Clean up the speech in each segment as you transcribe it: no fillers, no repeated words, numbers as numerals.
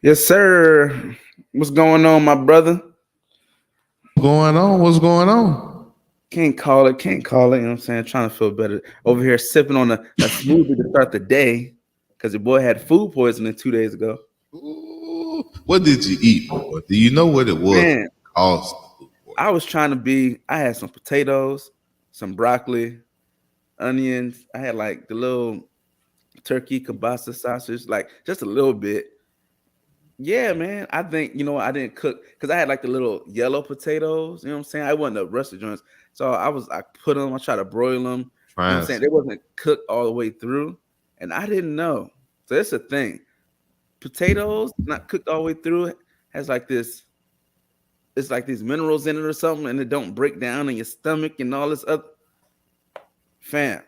Yes, sir. What's going on, my brother? Going on? What's going on? Can't call it, can't call it. You know what I'm saying? Trying to feel better. Over here sipping on a smoothie to start the day because your boy had food poisoning 2 days ago. Ooh, what did you eat, boy? Do you know what it was that Man, caused the food I poisoning? was trying to be, I had some potatoes, some broccoli, onions. I had like the little turkey kielbasa sausage, like just a little bit. Yeah, man. I think, I didn't cook because I had like the little yellow potatoes. You know what I'm saying? I wasn't the rusted joints. So I put them, I tried to broil them. You know what I'm Trying saying? some. They wasn't cooked all the way through. And I didn't know. So that's the thing. Potatoes not cooked all the way through has like this, it's like these minerals in it or something, and it don't break down in your stomach and all this other fam.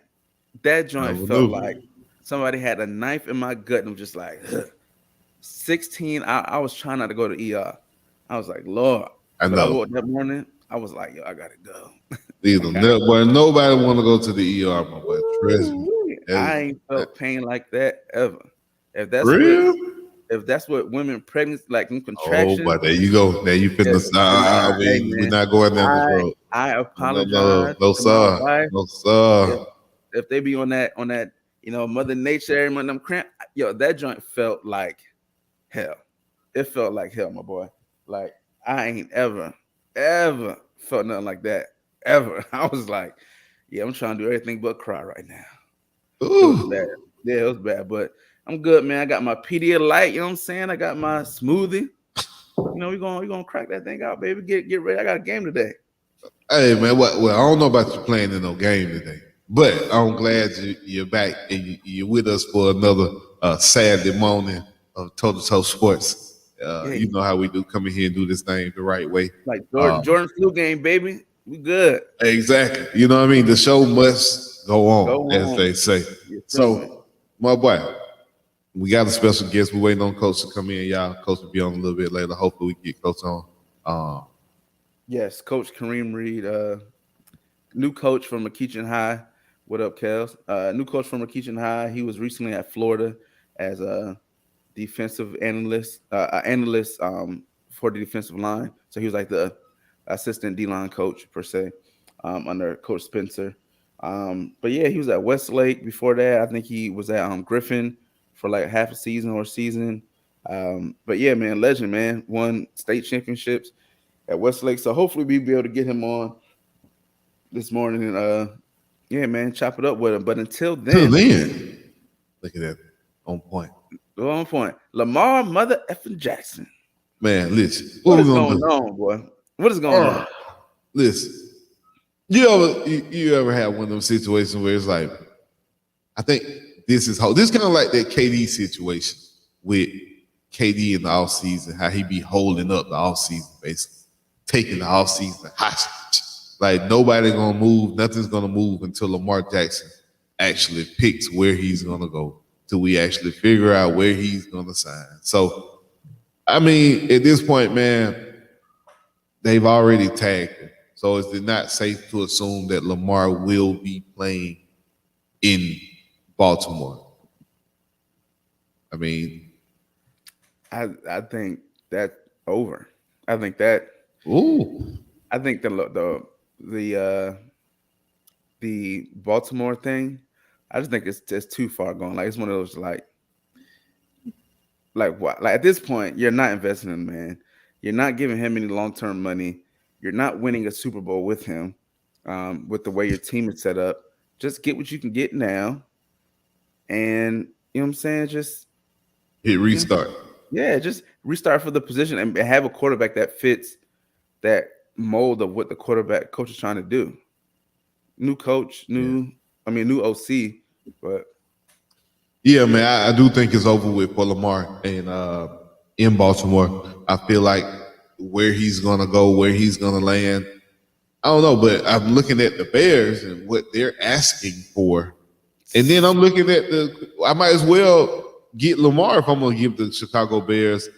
That joint Never felt knew. like somebody had a knife in my gut and was just like, 16. I was trying not to go to ER. I was like, Lord. I But I know. woke that morning. I was like, yo, I gotta go. I Either gotta no, but nobody want to go to the ER, my boy. Trust me. Ooh, I ain't That felt pain like that ever. If that's what real? if that's what women pregnant like in Oh, contractions, but there you go. Now you yeah, finna then start. hey We're man, not going down this I road. I No, no, no, apologize no, to my sir. wife No, if sir. if they be on that Mother Nature every month them cramp. Yo, that joint felt like hell. It felt like hell, my boy. Like I ain't ever felt nothing like that ever. I was like, yeah, I'm trying to do everything but cry right now. It was bad. Ooh. Yeah, it was bad, but I'm good, man. I got my Pedialyte. You know what I'm saying? I got my smoothie. We gonna crack that thing out, baby. Get ready. I got a game today. Hey man, well, I don't know about you playing in no game today, but I'm glad you're back and you're with us for another Saturday morning of Total Toe Sports. Yeah, You know how we do come in here and do this thing the right way. like Uh, Jordan flu game, baby. We good. exactly. You know what I mean? The show must go Go on, as on. they say. You feel me? So, my boy, we got a special guest. We're waiting on Coach to come in, y'all. Coach will be on a little bit later. Hopefully, we get Coach on. Um, Yes, Coach Kareem Reid, new coach from Mceachern High. What up, Kels? New coach from Mceachern High. He was recently at Florida as a defensive analyst for the defensive line. So he was like the assistant D line coach per se under Coach Spencer. But yeah, he was at Westlake before that. I think he was at Griffin for like half a season or a season. But yeah, man, legend, man, won state championships at Westlake. So hopefully we'll be able to get him on this morning and yeah, man, chop it up with him. But until till then, then, look at that on point. go on point. Lamar Mother Effin Jackson. Man, listen, what What we is gonna going do? on, boy? What is going on? Oh, listen, you ever have one of them situations where it's like, I think this kind of like that KD situation with KD in the off season, how he be holding up the off season, basically taking the off season hostage. Like nobody gonna move, nothing's gonna move until Lamar Jackson actually picks where he's gonna go, till we actually figure out where he's gonna sign. So I mean, at this point, man, they've already tagged him. So is it not safe to assume that Lamar will be playing in Baltimore? I mean, I think that over. I think that ooh, I think the the Baltimore thing. I just think it's just too far gone. Like it's one of those like what? Like at this point, you're not investing in the man. You're not giving him any long term money. You're not winning a Super Bowl with him. With the way your team is set up, just get what you can get now, and you know what I'm saying. Just hit you know, restart. yeah, just restart for the position and have a quarterback that fits that mold of what the quarterback coach is trying to do. New coach, Yeah. new OC, but Yeah, man, I do think it's over with for Lamar and in Baltimore. I feel like where he's gonna go, where he's gonna land, I don't know, but I'm looking at the Bears and what they're asking for. And then I'm looking at I might as well get Lamar if I'm gonna give the Chicago Bears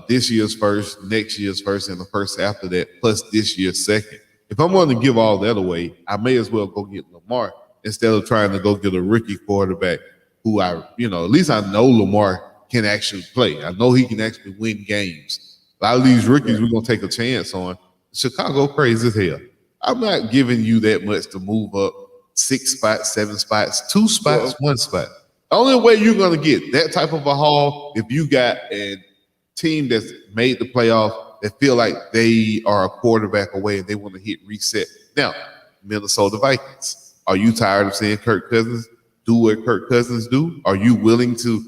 this year's first, next year's first, and the first after that, plus this year's second. If I'm going to give all that away, I may as well go get Lamar instead of trying to go get a rookie quarterback who at least I know Lamar can actually play. I know he can actually win games. A lot of these rookies we're gonna take a chance on. Chicago crazy as hell. I'm not giving you that much to move up 6 spots, 7 spots, 2 spots, 1 spot. The only way you're gonna get that type of a haul if you got a team that's made the playoffs that feel like they are a quarterback away and they want to hit reset. Now, Minnesota Vikings. Are you tired of seeing Kirk Cousins do what Kirk Cousins do? Are you willing to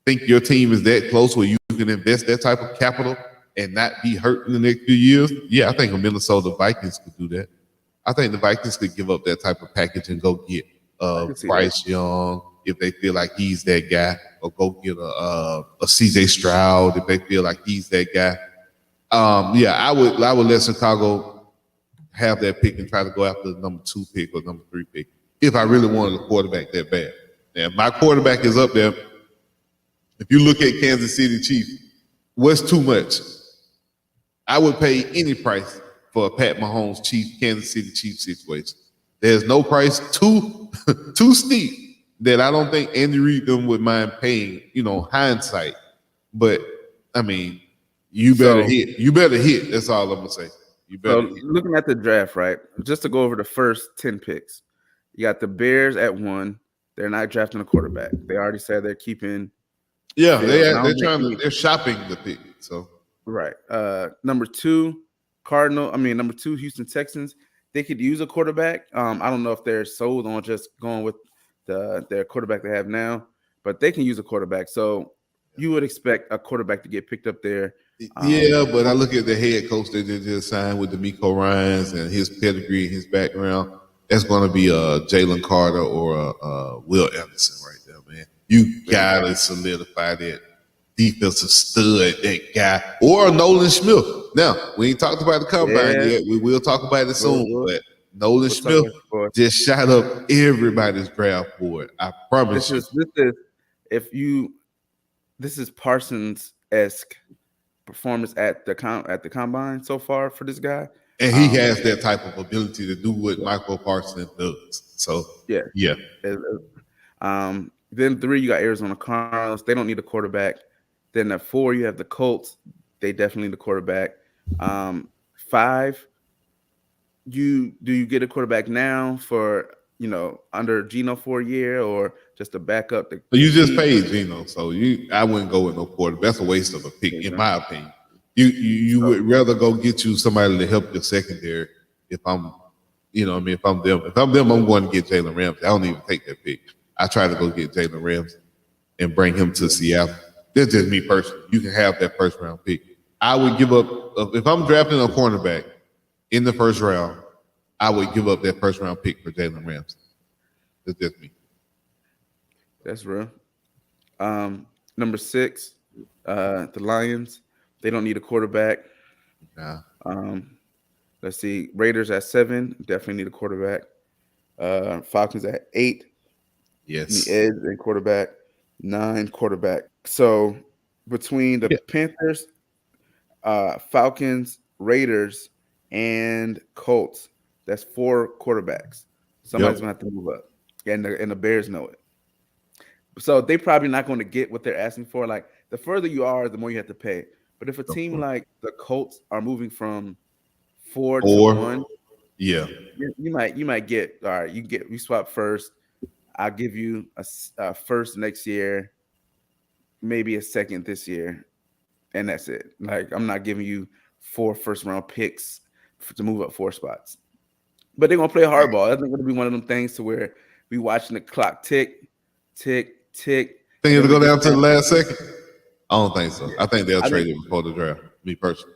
think your team is that close where you can invest that type of capital and not be hurt in the next few years? Yeah, I think the Minnesota Vikings could do that. I think the Vikings could give up that type of package and go get Bryce Young if they feel like he's that guy, or go get a CJ Stroud if they feel like he's that guy. I would let Chicago have that pick and try to go after the number 2 pick or number 3 pick if I really wanted a quarterback that bad. Now, my quarterback is up there. If you look at Kansas City Chiefs, what's too much? I would pay any price for a Pat Mahomes Kansas City Chiefs situation. There's no price too steep that I don't think Andy Reid would mind paying, hindsight. But I mean, you better hit. You better hit. That's all I'm gonna say. You better hit. Looking at the draft, right? Just to go over the first 10 picks. You got the Bears at 1. They're not drafting a quarterback. They already said they're keeping. Yeah, they're shopping the pick. So right. Number 2, number 2, Houston Texans. They could use a quarterback. I don't know if they're sold on just going with their quarterback they have now, but they can use a quarterback. So you would expect a quarterback to get picked up there. But I look at the head coach that they just signed with DeMeco Ryans and his pedigree, his background. That's going to be Jalen Carter or Will Anderson right there, man. You gotta solidify that defensive stud, that guy, or Nolan Smith. Now, we ain't talked about the combine yet. We will talk about it soon, but Nolan Smith just shot up everybody's draft board. I promise you. This is Parsons-esque performance at the combine so far for this guy. And he has that type of ability to do what Michael Parsons does. So yeah. Then 3, you got Arizona Cardinals. They don't need a quarterback. Then at 4, you have the Colts. They definitely need a quarterback. 5, do you get a quarterback now for under Geno for a year, or just a backup? You just paid Geno, so I wouldn't go with no quarterback. That's a waste of a pick, in my opinion. You would rather go get you somebody to help your secondary. If I'm them, I'm going to get Jalen Ramsey. I don't even take that pick. I try to go get Jalen Ramsey and bring him to Seattle. That's just me personally. You can have that first round pick. I would give up if I'm drafting a cornerback in the first round. I would give up that first round pick for Jalen Ramsey. That's just me. That's real. Number 6, the Lions. They don't need a quarterback. Nah. Let's see. Raiders at 7. Definitely need a quarterback. Falcons at 8. Yes. The edge and quarterback. 9 quarterback. So between the Panthers, Falcons, Raiders, and Colts, that's 4 quarterbacks. Somebody's gonna have to move up, and the Bears know it. So they probably not going to get what they're asking for. Like, the further you are, the more you have to pay. But if a team like the Colts are moving from 4 to 1, you might get, all right, you swap first. I'll give you a first next year, maybe a second this year, and that's it. Like, I'm not giving you 4 first-round picks to move up 4 spots. But they're going to play hardball. That's going to be one of them things to where we watching the clock tick, tick, tick. Think it'll go down to the last second? I don't think so. I think they'll trade it before the draft, me personally.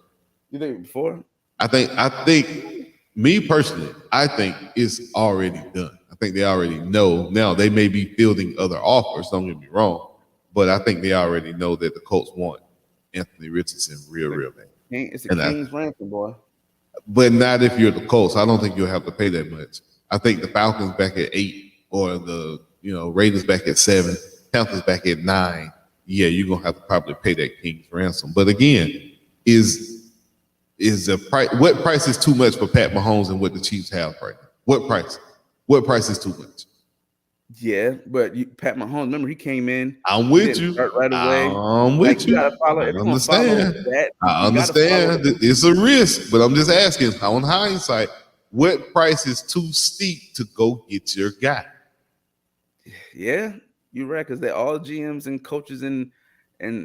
You think before? I think me personally, I think it's already done. I think they already know. Now, they may be fielding other offers, don't get me wrong, but I think they already know that the Colts want Anthony Richardson real bad. It's a king's ransom, boy. But not if you're the Colts. I don't think you'll have to pay that much. I think the Falcons back at 8, or the Raiders back at 7, Panthers back at 9. Yeah, you're gonna have to probably pay that king's ransom. But again, is the price? What price is too much for Pat Mahomes and what the Chiefs have right now? What price? What price is too much? Yeah, but Pat Mahomes, remember he came in, I'm he with didn't you. start right away. I'm Like with you gotta you. follow I if you're gonna follow understand. that, I you gotta follow understand. It's a risk, but I'm just asking, on hindsight, what price is too steep to go get your guy? yeah, you're right, because they're all GMs and coaches and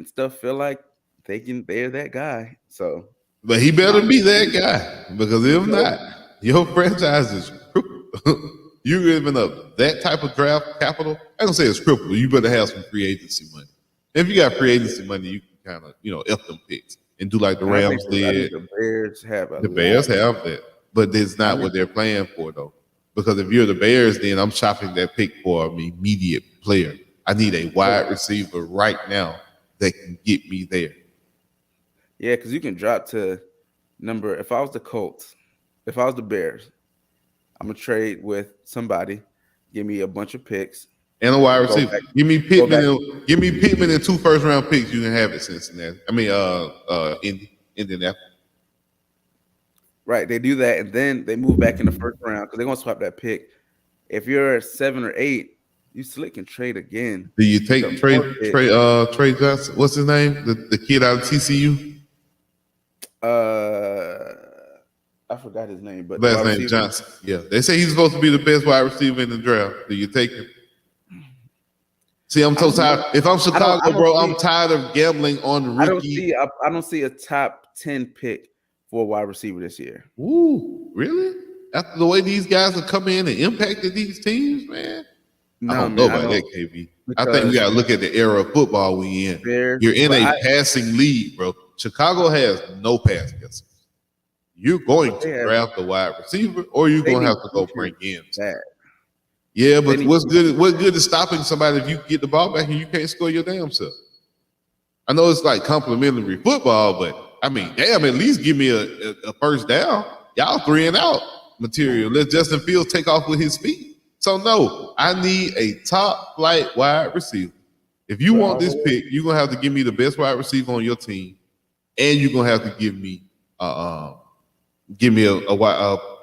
stuff feel like they're that guy. So But he no, better be that guy, because he if better not, your franchise is crippled. You're giving up that type of draft capital. I don't say it's crippled. You better have some free agency money. If you got free agency money, you can kind of F them picks and do like the and Rams I did. think the Bears have a The Bears lot. have that, but it's I not think what they're playing for though. Because if you're the Bears, then I'm shopping that pick for an immediate player. I need a wide receiver right now that can get me there. yeah, because you can drop to number. If I was the Colts, if I was the Bears, I'm gonna trade with somebody, give me a bunch of picks, And a wide go receiver. back, Give go back. me Pittman and 2 first-round picks. You can have it, Cincinnati. I mean, Indianapolis. Right, they do that, and then they move back in the first round because they're gonna swap that pick. If you're at 7 or 8, you slick and trade again. Do you Pick take up more picks. Trey Johnson? What's his name? The kid out of TCU. Uh, I forgot his name, but the Last wide name receiver. Johnson. Yeah, they say he's supposed to be the best wide receiver in the draft. Do you take him? See, I'm so tired. If I'm Chicago, bro, I'm tired of gambling on rookie. I don't see a top 10 pick for a wide receiver this year. Ooh, really? After the way these guys have come in and impacted these teams, man. I No, don't know man, I about that, don't KB. I think we got to look at the era of football we in. Bears, You're in but a passing league, bro. Chicago has no pass catchers. You're going they to have draft a wide receiver, or you're they going to need have to go bring defense in. bad. Yeah, They but need what's good? What good is stopping somebody if you get the ball back and you can't score your damn self? I know it's like complimentary football, but I mean, damn, at least give me a first down. Y'all 3-and-out material. Let Justin Fields take off with his feet. So no, I need a top flight wide receiver. If you want this pick, you're gonna have to give me the best wide receiver on your team, and you're gonna have to give me a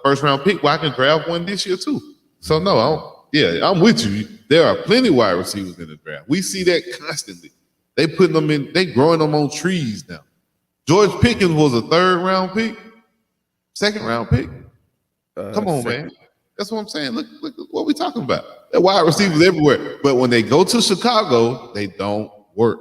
first round pick where I can draft one this year too. So no, I'm with you. There are plenty of wide receivers in the draft. We see that constantly. They putting them in, they growing them on trees now. George Pickens was a 3rd-round pick, 2nd-round pick. Come on, man. That's what I'm saying. Look what we talking about. They're wide receivers everywhere. But when they go to Chicago, they don't work.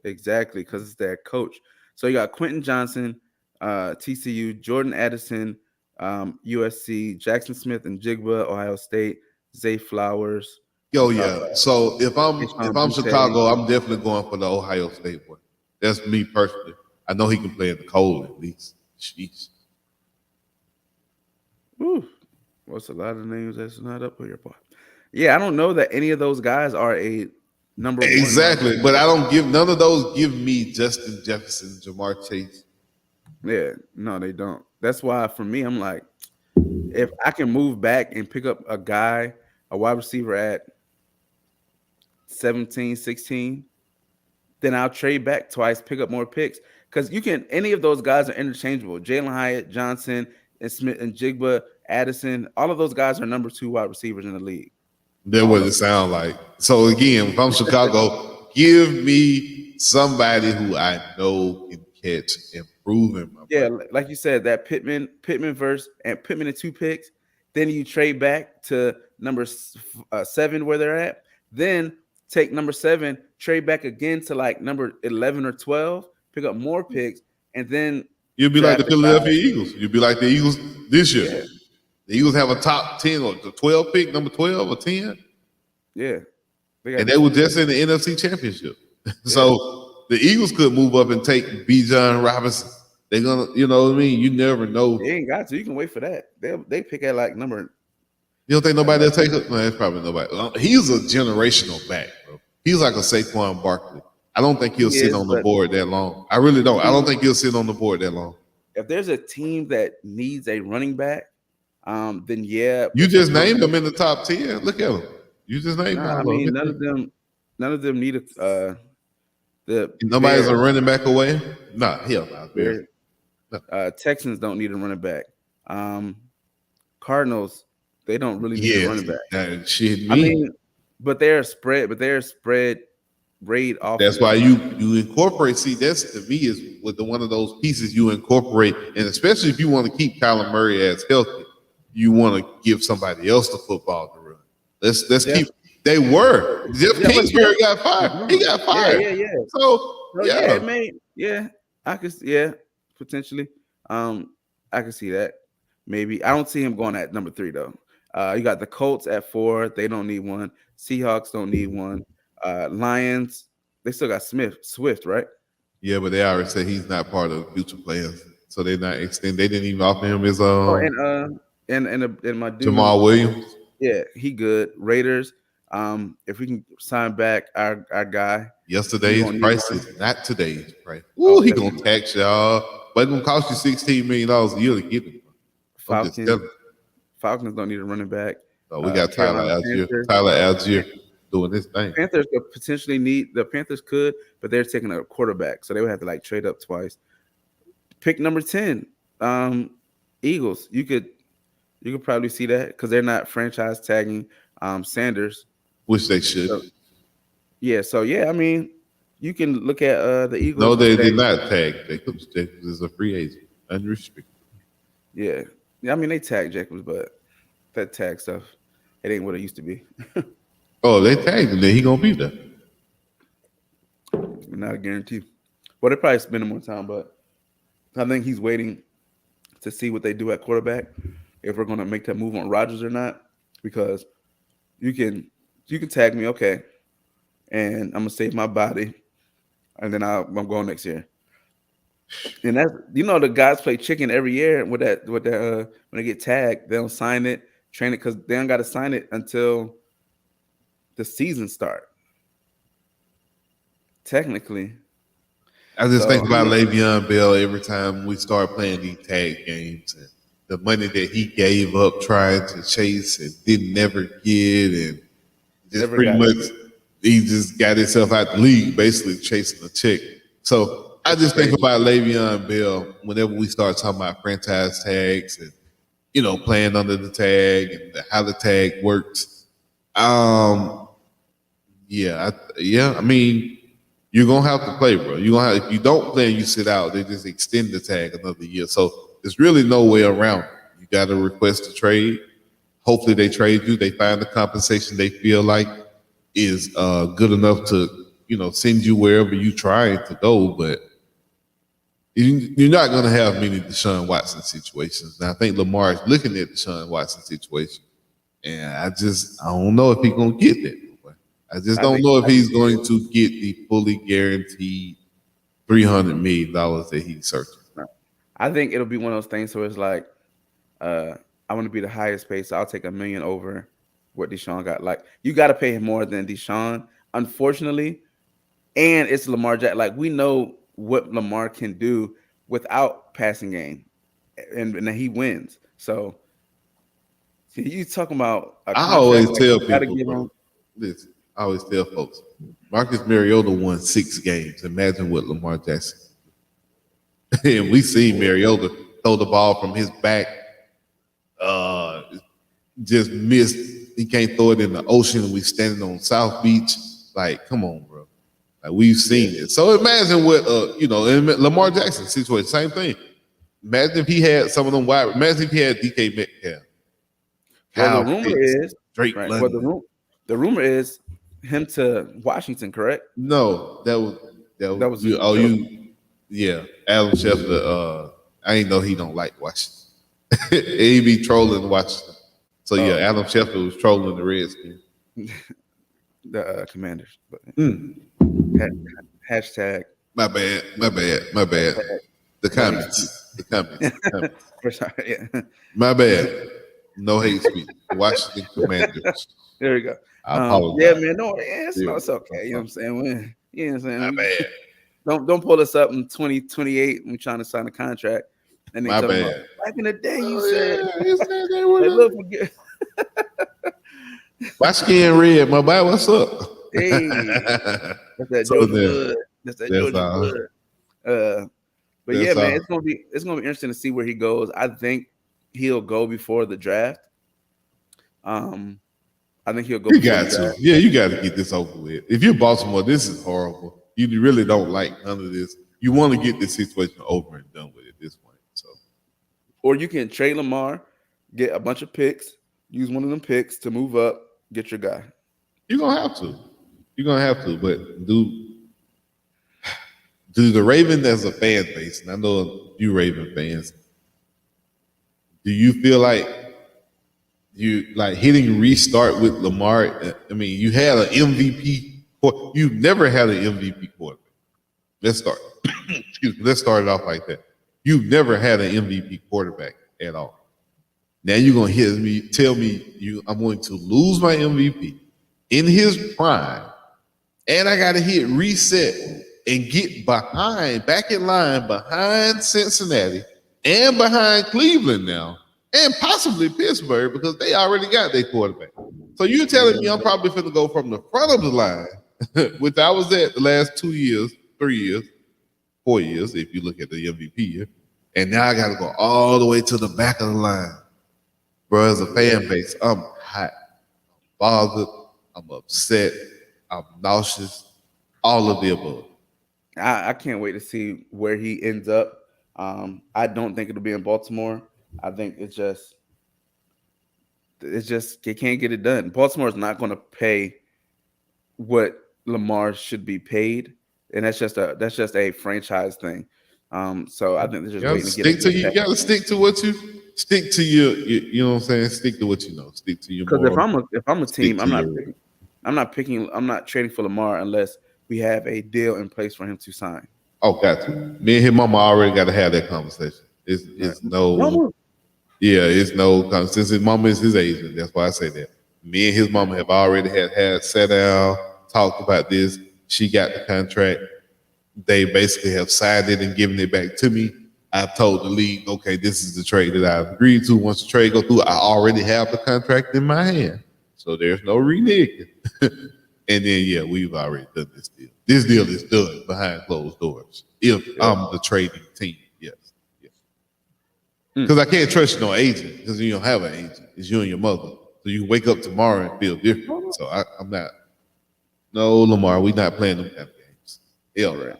Exactly, because it's their coach. So you got Quentin Johnson, TCU, Jordan Addison, USC, Jackson Smith and Jigba, Ohio State, Zay Flowers. Yo, yeah. So if I'm Deshaun Chicago, I'm definitely going for the Ohio State one. That's me personally. I know he can play in the cold at least. Jeez. Ooh, what's a lot of names that's not up here, boy? Yeah, I don't know that any of those guys are a number one. Exactly, but I don't give none of those give me Justin Jefferson, Jamar Chase. Yeah, no, they don't. That's why for me, I'm like, if I can move back and pick up a guy, a wide receiver at 17, 16, then I'll trade back twice, pick up more picks. Because you can, any of those guys are interchangeable. Jalen Hyatt, Johnson, and Smith, and Jigba, Addison, all of those guys are number 2 wide receivers in the league. That's what it sounds like. So again, if I'm Chicago, give me somebody who I know can catch and prove him. Yeah, like you said, that Pittman verse and Pittman and 2 picks. Then you trade back to number 7 where they're at. Then take number 7, trade back again to like number 11 or 12, pick up more picks, and then you'll be like the Philadelphia Eagles. You'll be like the Eagles this year. Yeah. The Eagles have a top 10 or the 12 pick, number 12 or 10. Yeah. And they were just in the NFC Championship. Yeah. So the Eagles could move up and take Bijan Robinson. They're gonna, you know what I mean? You never know. They ain't got to. You can wait for that. They pick at like number. You don't think nobody will take it? No, it's probably nobody. He's a generational back, bro. He's like a Saquon Barkley. I don't think he'll sit on the board that long. I really don't. I don't think he'll sit on the board that long. If there's a team that needs a running back, then yeah. You just named them in the top 10. Look at them. You just named them. I mean, none of them need nobody's a running back away. Nah, hell no. Texans don't need a running back. Cardinals They don't really need a Yes, running back. that shit I me. mean, but they're spread rate That's why offense. you incorporate. See, that's to me is with the one of those pieces you incorporate, and especially if you want to keep Kyler Murray as healthy, you want to give somebody else the football to run. Let's Yeah, keep. They were Jeff yeah, but Jeff Kingsbury got is fired. He gone. got Yeah, fired. yeah, yeah. So So yeah, yeah, it may. Yeah, yeah, potentially. I can see that. Maybe I don't see him going at number 3 though. You got the Colts at 4. They don't need one. Seahawks don't need one. Lions. They still got Swift, right? yeah, but they already said he's not part of future plans, so they're not extend. They didn't even offer him his Oh, and my dude. Jamal Williams. Yeah, he good. Raiders. If we can sign back our guy, we Yesterday's gonna need price one. is not today's price. Ooh, Oh, he gonna definitely not. tax y'all, but it's gonna cost you $16 million a year to get him. I'm just Falcons. telling you. Falcons don't need a running back. So we got Tyler Carolina Algier. Panthers. Tyler Algier doing his thing. Panthers could potentially need the Panthers could, but they're taking a quarterback, so they would have to like trade up twice. Pick number 10, Eagles. You could probably see that because they're not franchise tagging Sanders. Which they should. So, yeah, so yeah, I mean, you can look at the No, Eagles and they say, did not tag. They could as a free agent, unrestricted. yeah, yeah. I mean, they tag Jacobs, but that tag stuff, it ain't what it used to be. Oh, they tagged him. Then he gonna be there. Not a guarantee. Well, they probably spending more time, but I think he's waiting to see what they do at quarterback if we're going to make that move on Rodgers or not. Because you can tag me, okay, and I'm gonna save my body, and then I'm going next year. And that's the guys play chicken every year when they get tagged, they don't sign it, train it because they don't got to sign it until the season start. Technically, I just so think about Le'Veon Bell every time we start playing these tag games and the money that he gave up trying to chase and didn't never get, and just never pretty got much he just got himself out the league basically chasing a check. So I it's just think crazy. about Le'Veon Bell whenever we start talking about franchise tags and playing under the tag and how the tag works. Yeah. I mean, you're gonna have to play, bro. If you don't play and you sit out, they just extend the tag another year. So there's really no way around it. You got to request a trade. Hopefully they trade you. They find the compensation they feel like is good enough to send you wherever you trying to go. But you're not going to have many Deshaun Watson situations. And I think Lamar is looking at Deshaun Watson situation, and I don't know if he's going to get that. I just don't know if he's going to get the fully guaranteed $300 million that he's searching. I think it'll be one of those things where it's like, I want to be the highest paid, so I'll take $1 million over what Deshaun got. Like, you got to pay him more than Deshaun, unfortunately. And it's Lamar Jackson. Like, we know what Lamar can do without passing game, and he wins. So, see, you talking about a I contract? always Like, tell you got to people, give bro, him. listen, I always tell folks, Marcus Mariota won 6 games. Imagine what Lamar Jackson. And we see Mariota throw the ball from his back, just missed. He can't throw it in the ocean. We standing on South Beach. Like, come on, bro. Like, we've seen it. So imagine what in Lamar Jackson situation, same thing. Imagine if he had some of them wide. Imagine if he had DK Metcalf, Well, the Kyle rumor Pitts, is Drake right. Well, London. the rumor is him to Washington, correct? No, that was That was you. just a Oh, joke. yeah. Adam Schefter. I ain't know he don't like Washington. He be trolling Washington. So yeah, Oh. Adam Schefter was trolling the Redskins. The Commanders. But Mm. hashtag. My bad. The comments. The comments. For sorry, yeah. My bad. No hate speech. Washington Commanders. There we go. I apologize. Yeah, man. No, it's okay. You know what I'm saying? You know what I'm saying? My bad. Don't pull us up in 2028 when we're trying to sign a contract. And they My talking bad. about back in the day you Oh, said, yeah, you said they were hey, the- look, forget. My skin red, my boy. What's up? Hey, that's that So Georgia there. blood. That's that That's Georgia all. blood. But That's yeah, man, all. it's gonna be interesting to see where he goes. I think he'll go before the draft. Um, I think he'll go You before the got draft. to. Yeah, you got to get this over with. If you're Baltimore, this is horrible. You really don't like none of this. You want to get this situation over and done with at this point. So Or you can trade Lamar, get a bunch of picks, use one of them picks to move up, get your guy. you're gonna have to. You're gonna have to. But do the Ravens as a fan base, and I know you Raven fans, do you feel like you like hitting restart with Lamar? I mean, you had an MVP. You've never had an MVP quarterback. Let's start. Excuse me. Let's start it off like that. You've never had an MVP quarterback at all. Now you're gonna tell me I'm going to lose my MVP in his prime, and I got to hit reset and get back in line behind Cincinnati and behind Cleveland now, and possibly Pittsburgh because they already got their quarterback. So you're telling me I'm probably going to go from the front of the line, which I was at the last 2 years, 3 years, 4 years, if you look at the MVP year, and now I got to go all the way to the back of the line. Bro, as a fan base, I'm hot, bothered, I'm upset, I'm nauseous, all of the above. I can't wait to see where he ends up. I don't think it'll be in Baltimore. I think it's just they can't get it done. Baltimore's not going to pay what Lamar should be paid, and that's just a franchise thing. So I think they're You just gotta waiting to get a stick to good you package. gotta stick to what you stick to you know what I'm saying? Stick to what you know. Stick to your Because moral. if I'm a Stick team, to your I'm not trading for Lamar unless we have a deal in place for him to sign. got to. Me and his mama already gotta have that conversation. Right. It's no Mama, yeah, it's no since his mama is his agent, that's why I say that. Me and his mama have already had sat down, talked about this. She got the contract. They basically have signed it and given it back to me. I've told the league, okay, this is the trade that I've agreed to. Once the trade go through, I already have the contract in my hand. So there's no reneging. And then yeah, we've already done this deal. This deal is done behind closed doors. If I'm the trading team, yes. Because I can't trust no agent because you don't have an agent. It's you and your mother. So you wake up tomorrow and feel different. So I'm not. No, Lamar, we not playing them kind of games. Hell right,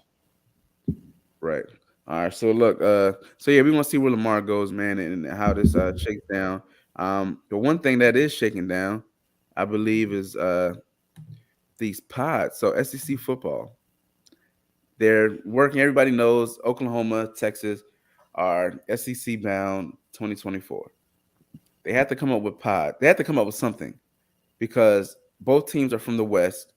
no. right. All right. So look, so yeah, we want to see where Lamar goes, man, and how this shakes down. The one thing that is shaking down, I believe, is these pods. So SEC football, they're working. Everybody knows Oklahoma, Texas are SEC bound 2024. They have to come up with pod. They have to come up with something because both teams are from the West.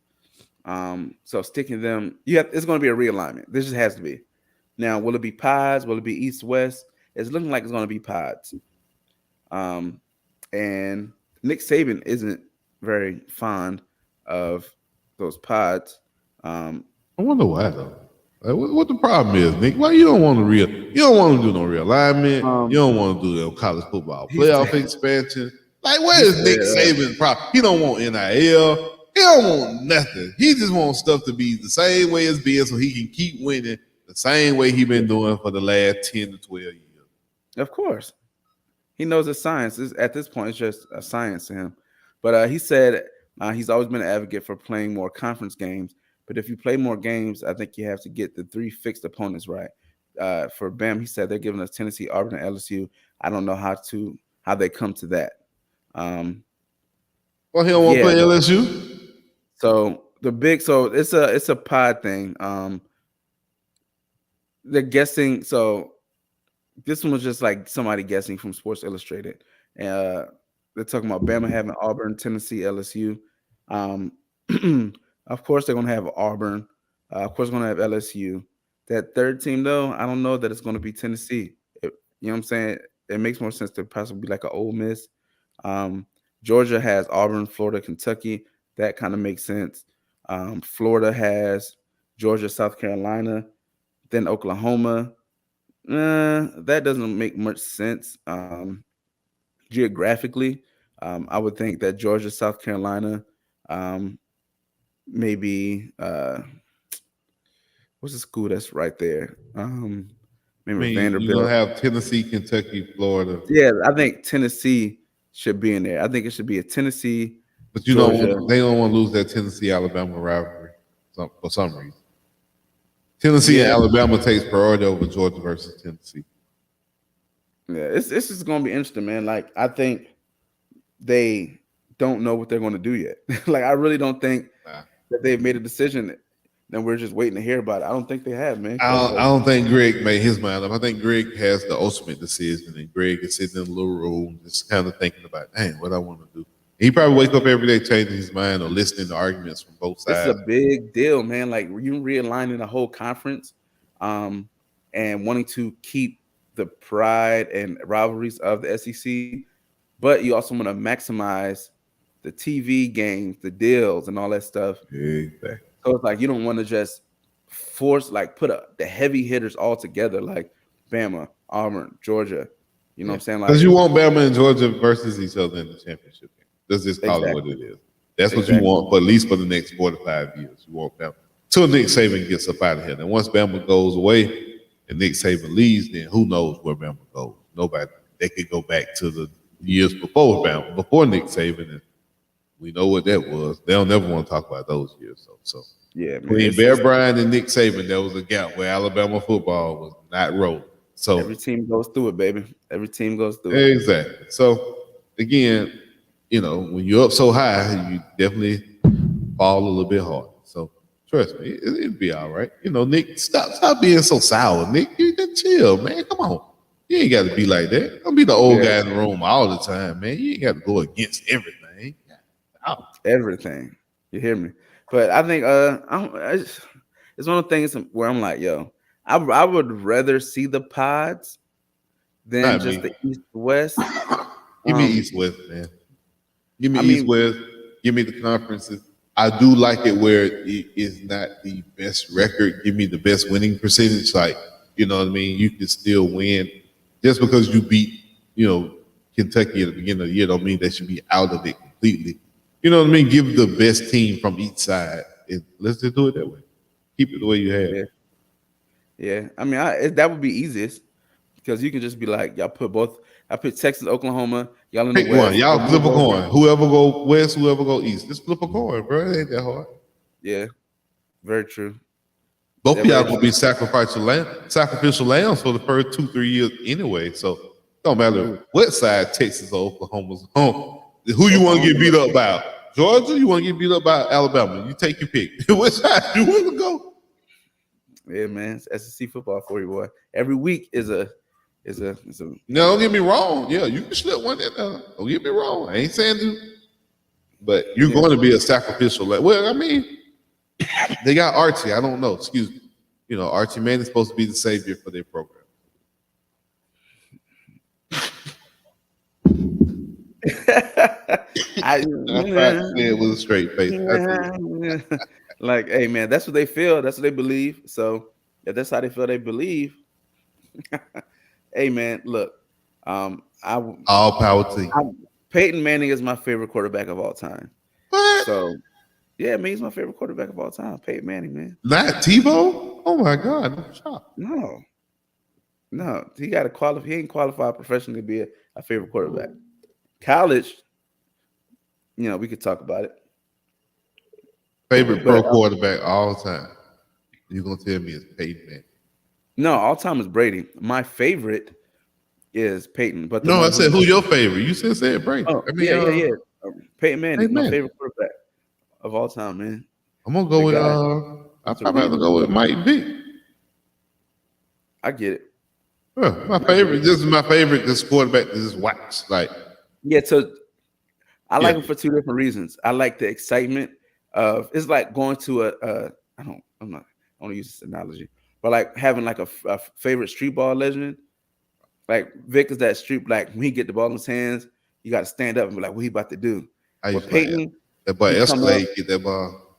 So sticking them, it's going to be a realignment. This just has to be. Now, will it be pods? Will it be East West? It's looking like it's going to be pods. And Nick Saban isn't very fond of those pods. I wonder why though. Like, what the problem is, Nick? Why you don't want to you don't want to do no realignment. You don't want to do no college football He playoff said, expansion. Like, where he is Nick said, Saban's problem? He don't want NIL. He don't want nothing. He just wants stuff to be the same way it's been so he can keep winning the same way he been doing for the last 10 to 12 years. of course, he knows it's science. At this point, it's just a science to him. But he said he's always been an advocate for playing more conference games. But if you play more games, I think you have to get the 3 fixed opponents right. For Bam, he said they're giving us Tennessee, Auburn, and LSU. I don't know how they come to that. Well, he don't want to Yeah. play LSU. So it's a pod thing. They're guessing. So this one was just like somebody guessing from Sports Illustrated. They're talking about Bama having Auburn, Tennessee, LSU. Um, of course, they're going to have Auburn. Of course, they're going to have LSU. That third team, though, I don't know that it's going to be Tennessee. You know what I'm saying? It makes more sense to possibly be like an Ole Miss. Georgia has Auburn, Florida, Kentucky. That kind of makes sense. Florida has Georgia, South Carolina, then Oklahoma. That doesn't make much sense geographically. I would think that Georgia, South Carolina, maybe what's the school that's right there? I Maybe mean, you're Vanderbilt. gonna have Tennessee, Kentucky, Florida. Yeah, I think Tennessee should be in there. I think it should be a Tennessee, But Georgia. they don't want to lose that Tennessee Alabama rivalry for some reason. Tennessee and Yeah, Alabama takes priority over Georgia versus Tennessee. yeah. It's just gonna be interesting, man. Like I think they don't know what they're going to do yet. Like I really don't think Nah. that they've made a decision. And we're just waiting to hear about it. I don't think they have, man. I don't think Greg made his mind up. I think Greg has the ultimate decision, and Greg is sitting in a little room just kind of thinking about, dang, what I want to do. He probably wake up every day changing his mind or listening to arguments from both sides. It's a big deal, man. Like you realigning the whole conference, and wanting to keep the pride and rivalries of the SEC, but you also want to maximize the TV games, the deals, and all that stuff. Exactly. So it's like you don't want to just force, like, put the heavy hitters all together, like Bama, Auburn, Georgia. You know what I'm saying? Like, because you want Bama and Georgia versus each other in the championship game. Let's just call it what it is. That's what you want, for at least for the next 4 to 5 years. You want Bama till Nick Saban gets up out of here. And once Bama goes away and Nick Saban leaves, then who knows where Bama goes? Nobody. They could go back to the years before Bama, before Nick Saban, and we know what that was. They'll never want to talk about those years. So yeah, man. Between Bear Bryant and Nick Saban, there was a gap where Alabama football was not rolling. So every team goes through it, baby. Every team goes through it. Exactly. So again, when you're up so high, you definitely fall a little bit hard. So trust me, it'll be all right. Nick, stop being so sour. Nick, you just chill, man. Come on. You ain't got to be like that. Don't be the old guy in the room all the time, man. You ain't got to go against everything. Everything. You hear me? But I think it's one of the things where I'm like, yo, I would rather see the pods than Not just me. the East West. Give me East West, man. Give me East West. Give me the conferences. I do like it where it is not the best record. Give me the best winning percentage. Like, you know what I mean? You can still win. Just because you beat, Kentucky at the beginning of the year don't mean they should be out of it completely. You know what I mean? Give the best team from each side. Let's just do it that way. Keep it the way you have. Yeah. I mean, that would be easiest because you can just be like, y'all put both. I put Texas, Oklahoma. Y'all in the Pick West. one. Y'all flip a coin. Whoever go west, whoever go east. Just flip a coin, bro. It ain't that hard. Yeah. Very true. Both of y'all gonna be sacrificial lambs for the first 2-3 years anyway. So don't matter what side Texas or Oklahoma's home. Who you want to get beat up by? Georgia? You want to get beat up by Alabama? You take your pick. Which side you want to go? Yeah, man. It's SEC football for you, boy. Every week is a. No, don't get me wrong. Yeah, you can slip one in there. Don't get me wrong. I ain't saying you, but you're going to be a sacrificial. Well, I mean, they got Archie. I don't know. Excuse me. Archie Mann is supposed to be the savior for their program. I tried to say it with a straight face. Like, hey, man, that's what they feel. That's what they believe. So if that's how they feel, they believe. Hey, man, look. All power to you. Peyton Manning is my favorite quarterback of all time. What? So, yeah, man, he's my favorite quarterback of all time. Peyton Manning, man. Not Tebow? Oh my God, I'm shocked. No, he got to qualify. He ain't qualified professionally to be a favorite quarterback. College, we could talk about it. Favorite pro quarterback all time. You're gonna tell me it's Peyton Manning? No, all time is Brady. My favorite is Peyton. But no, I said who your favorite? You said Brady. Oh, I mean, yeah. Peyton Manning, my favorite quarterback of all time, man. I'm gonna go with I'm probably gonna go with Mike Vick. I get it. My favorite. This is my favorite. This quarterback to just watch. Like, yeah. So I like him for two different reasons. I like the excitement of it's like going to I don't want to use this analogy, but like having like a favorite street ball legend. Like Vic is that street, like when he get the ball in his hands, you got to stand up and be like, what he about to do? But Peyton, that boy Escalade get that ball.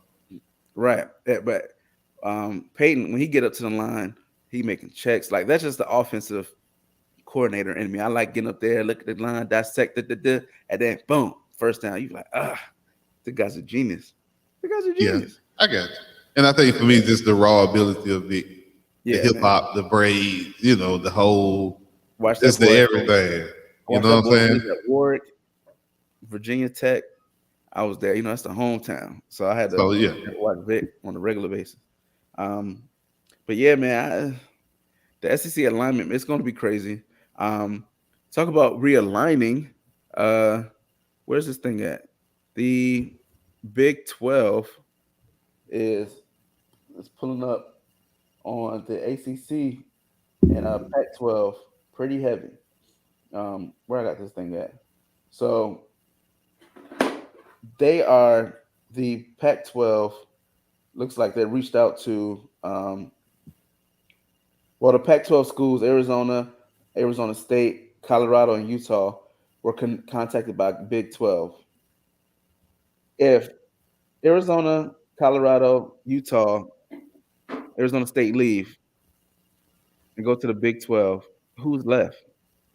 Right. But Peyton, when he get up to the line, he making checks. Like that's just the offensive coordinator in me. I like getting up there, look at the line, dissect it, and then boom, first down. You like, the guy's a genius. The guy's a genius. Yeah, I got you. And I think for me, just the raw ability of Vic, the hip hop, the braids, the whole. Watch that. Everything. You know what I'm saying? Warwick. Virginia Tech, I was there. That's the hometown, so I So yeah. had to watch Vic on a regular basis. Um, but yeah, man, the SEC alignment, it's going to be crazy. Um, talk about realigning. Uh, where's this thing at? The Big 12 is pulling up on the ACC and Pac-12 pretty heavy. Where I got this thing at? So they are the Pac-12. Looks like they reached out to the Pac-12 schools, Arizona State, Colorado, and Utah were contacted by Big 12. If Arizona, Colorado, Utah, Arizona State leave and go to the Big 12, who's left?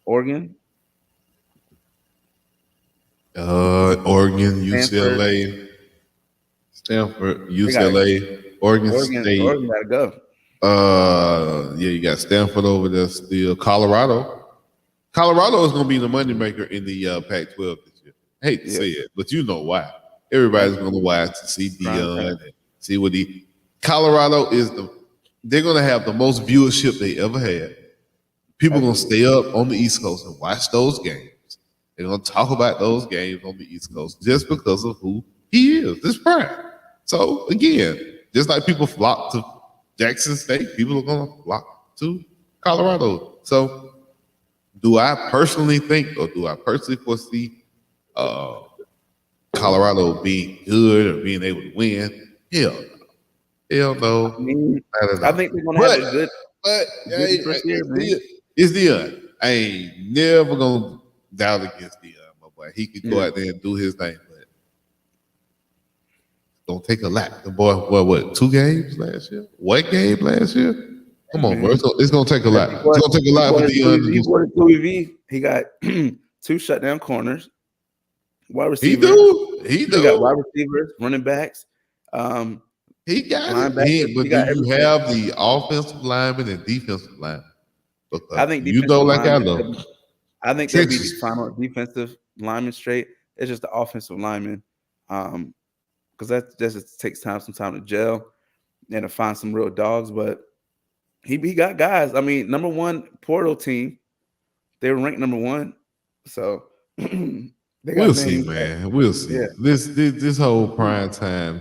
Oregon, Oregon, Stanford. UCLA, Stanford, They got UCLA, Oregon State. Oregon got to go. Yeah, you got Stanford over there still. Colorado. Colorado is going to be the moneymaker in the Pac-12 this year. I hate to say it, but you know why. Everybody's going to watch to see Deion and see what Colorado is they're going to have the most viewership they ever had. People are going to stay up on the East Coast and watch those games. They're going to talk about those games on the East Coast just because of who he is. This prime. So again, just like people flock to Jackson State, people are going to flock to Colorado. So do I personally think, or do I personally foresee Colorado being good or being able to win? Hell no. I think they're going to have a good first year, man. It's Deion. I ain't never going to doubt against Deion, my boy. He could go out there and do his thing, but don't take a lap. The boy, what, 2 games last year? 1 game last year? Come on, bro. It's going to take a lot. It's going to take a lot for Deion. He bought a Louis V. He got 2 shutdown corners, wide receivers. He got wide receivers, running backs. He got it. But do you have the offensive lineman and defensive lineman? I think I know. I think they'll be the final defensive lineman straight. It's just the offensive lineman, because that just takes some time to gel and to find some real dogs. But he got guys. I mean, number 1 portal team. They were ranked number 1, so we'll see, man. We'll see. Yeah. This whole prime time,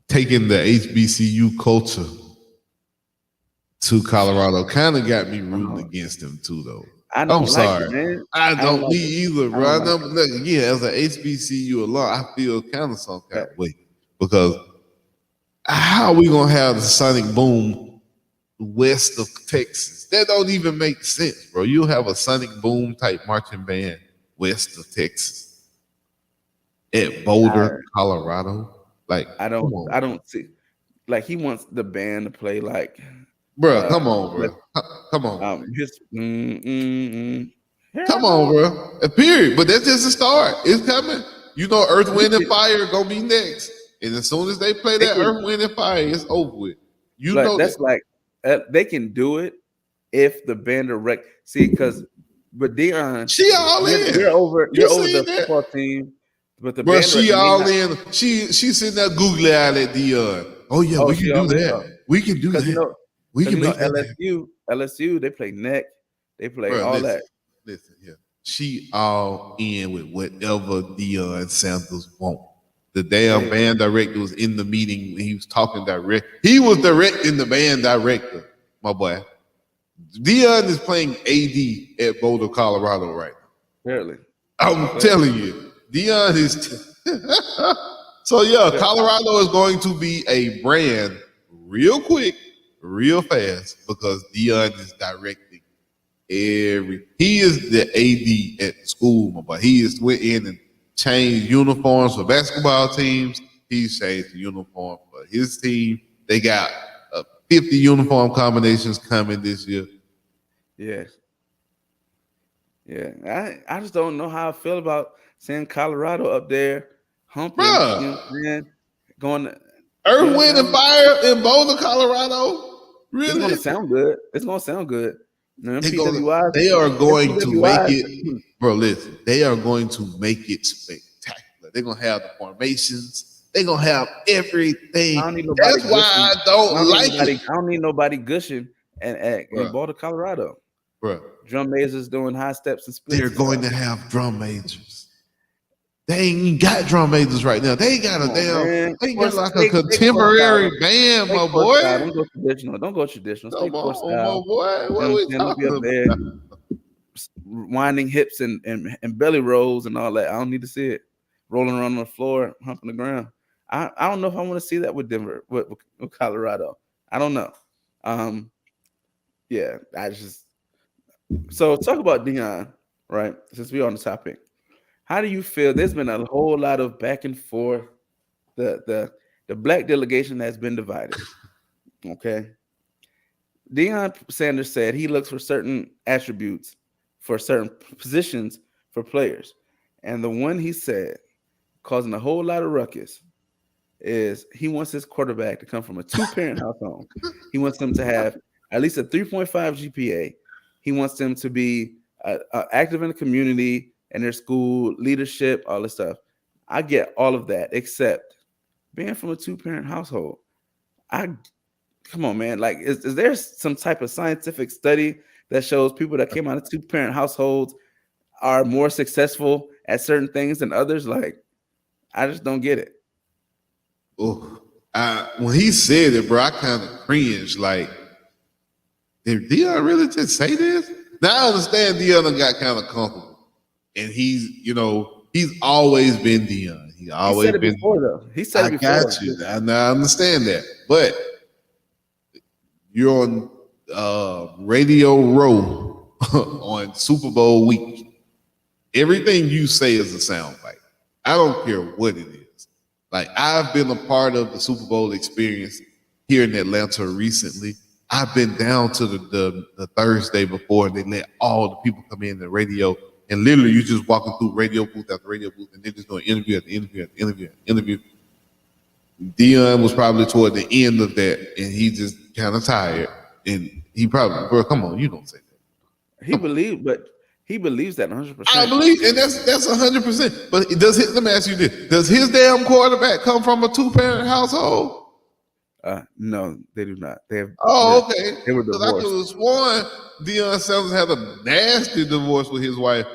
taking the HBCU culture to Colorado kind of got me rooting against them too, though. I'm sorry. Man. I don't me either, bro. Again, as an HBCU alum, I feel kind of some kind of way, because how are we gonna have the Sonic Boom west of Texas? That don't even make sense, bro. You have a Sonic Boom type marching band west of Texas at Boulder, Colorado. Like, I don't see. Like, he wants the band to play like. Bro, come on, bro. Come on. Come on, bro. Period. But that's just a start. It's coming. Earth, Wind, and Fire gonna be next. And as soon as they play that Earth, Wind, and Fire, it's over with. They can do it if the band direct. See, but Deion, she all in. You're over the football team. But the band, she all in. She sitting there googly eyed at Deion. Oh yeah, we can do that. We can do that. We can make LSU, they play neck, they play all that. Listen here, she all in with whatever Deion Sanders want. The damn band director was in the meeting. He was talking direct. He was directing the band director, my boy. Deion is playing AD at Boulder, Colorado right now. Apparently. I'm telling you, Deion is. So yeah, Colorado is going to be a brand real quick, real fast, because Deion is directing he is the AD at school, my boy. He is went in and changed uniforms for basketball teams. He's changed the uniform for his team. They got 50 uniform combinations coming this year. Yes. Yeah. I just don't know how I feel about seeing Colorado up there humping, going to Earth, Wind, and Fire in Boulder, Colorado. Really? It's gonna sound good. Now, them They gonna PWIs, they are them going to make PWIs, it, bro. Listen, they are going to make it spectacular. They're gonna have the formations. They're gonna have I don't everything. need nobody That's why gushing. I don't like it, I don't need nobody gushing in bro. Boulder, Colorado. Bro, Drum majors doing high steps and they're splits and going stuff. to have drum majors. They ain't even got drum majors right now. They got a Come on, damn. man. They got Course, like a stay court style. contemporary band, Stay my court boy. style. Don't go traditional. Don't go traditional. Stay Come court on, my style. boy. You know What what I'm we saying? Don't be up talking there about? winding hips and belly rolls and all that. I don't need to see it. Rolling around on the floor, humping the ground. I don't know if I want to see that with Denver, with Colorado. I don't know. Um, yeah, I just so talk about Dion, right? Since we're on the topic, how do you feel? There's been a whole lot of back and forth. The black delegation has been divided. Okay, Deion Sanders said he looks for certain attributes for certain positions for players. And the one he said causing a whole lot of ruckus is he wants his quarterback to come from a two-parent household. He wants them to have at least a 3.5 GPA. He wants them to be active in the community and their school, leadership, all this stuff. I get all of that, except being from a two-parent household. I Come on, man. Like, is there some type of scientific study that shows people that came out of two-parent households are more successful at certain things than others? Like, I just don't get it. Oh, when he said it, bro, I kind of cringed. Like, did Dion really just say this? Now I understand Dion got kind of comfortable, and he's always been Dion. He He always said it been. before, though. He said I it before. got you. I understand that, but you're on Radio Row on Super Bowl week. Everything you say is a soundbite. I don't care what it is. Like, I've been a part of the Super Bowl experience here in Atlanta recently. I've been down to the Thursday before, and they let all the people come in the radio, and literally you just walking through radio booth after radio booth, and they're just doing interview after interview after interview after interview. Dion was probably toward the end of that, and he just kind of tired, and he probably, bro, come on, you don't say that. He believes, but he believes that I 100%. believe, and that's 100%. But let me ask you this: does his damn quarterback come from a two-parent household? No, they do not. Oh, okay. They were Because I could divorced. have sworn Deion Sanders had a nasty divorce with his wife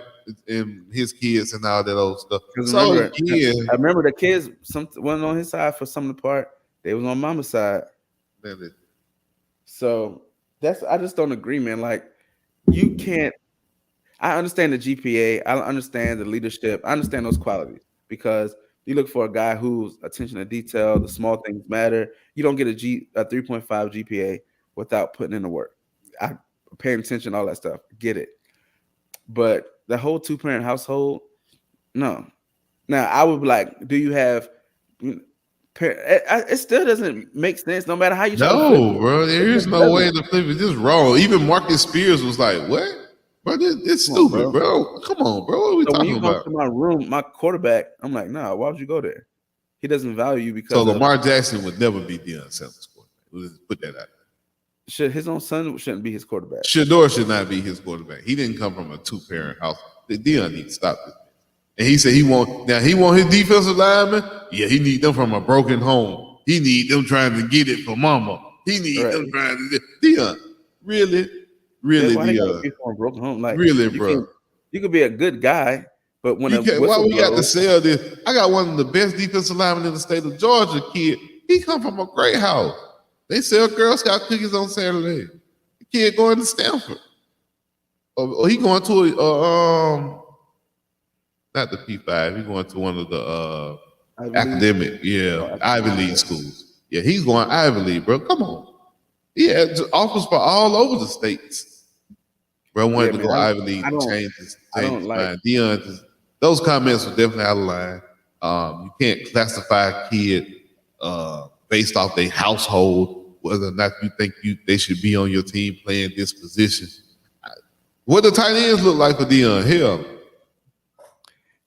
and his kids and all that old stuff. Because So remember, yeah, I remember the kids wasn't on his side for some of the part. They was on Mama's side. So I just don't agree, man. Like, you can't. I understand the GPA. I understand the leadership. I understand those qualities because you look for a guy who's attention to detail. The small things matter. You don't get a 3.5 GPA without putting in the work. I paying attention, all that stuff. Get it. But the whole two-parent household, no. Now I would be like, do you have? It still doesn't make sense. No matter how you try to flip no, it, bro, there it is just no way doesn't. to flip it. This wrong. Even Marcus Spears was like, "What, bro? This Come on, stupid, bro. bro. Come on, bro. What are we So when talking you come about?" to my room, my quarterback, I'm like, nah, why would you go there? He doesn't value you So because of Lamar Jackson would never be Deion Sanders' quarterback. Let's put that out. his own son shouldn't be his quarterback. Shador should not be his quarterback. He didn't come from a two-parent house. Deion needs to stop this. And he said he want his defensive linemen. Yeah, he need them from a broken home. He need them trying to get it for mama. He need them trying to Deion. Really, Why they gotta Deion. be from a broken home? Like, Really, bro. you could be a good guy, but when You a can't. Why whistle we got to blows, sell this? I got one of the best defensive linemen in the state of Georgia. Kid, he come from a great house. They sell Girl Scout cookies on Saturday. The kid going to Stanford. Or he going to not the P5. He's going to one of the academic, Ivy League schools. Yeah, he's going Ivy League, bro. Come on. Yeah, offers for all over the states. Bro wanted to go Ivy League to change his mind. Deion, those comments were definitely out of line. You can't classify a kid based off their household, whether or not you think they should be on your team playing this position. What the tight ends look like for Deion? Hell,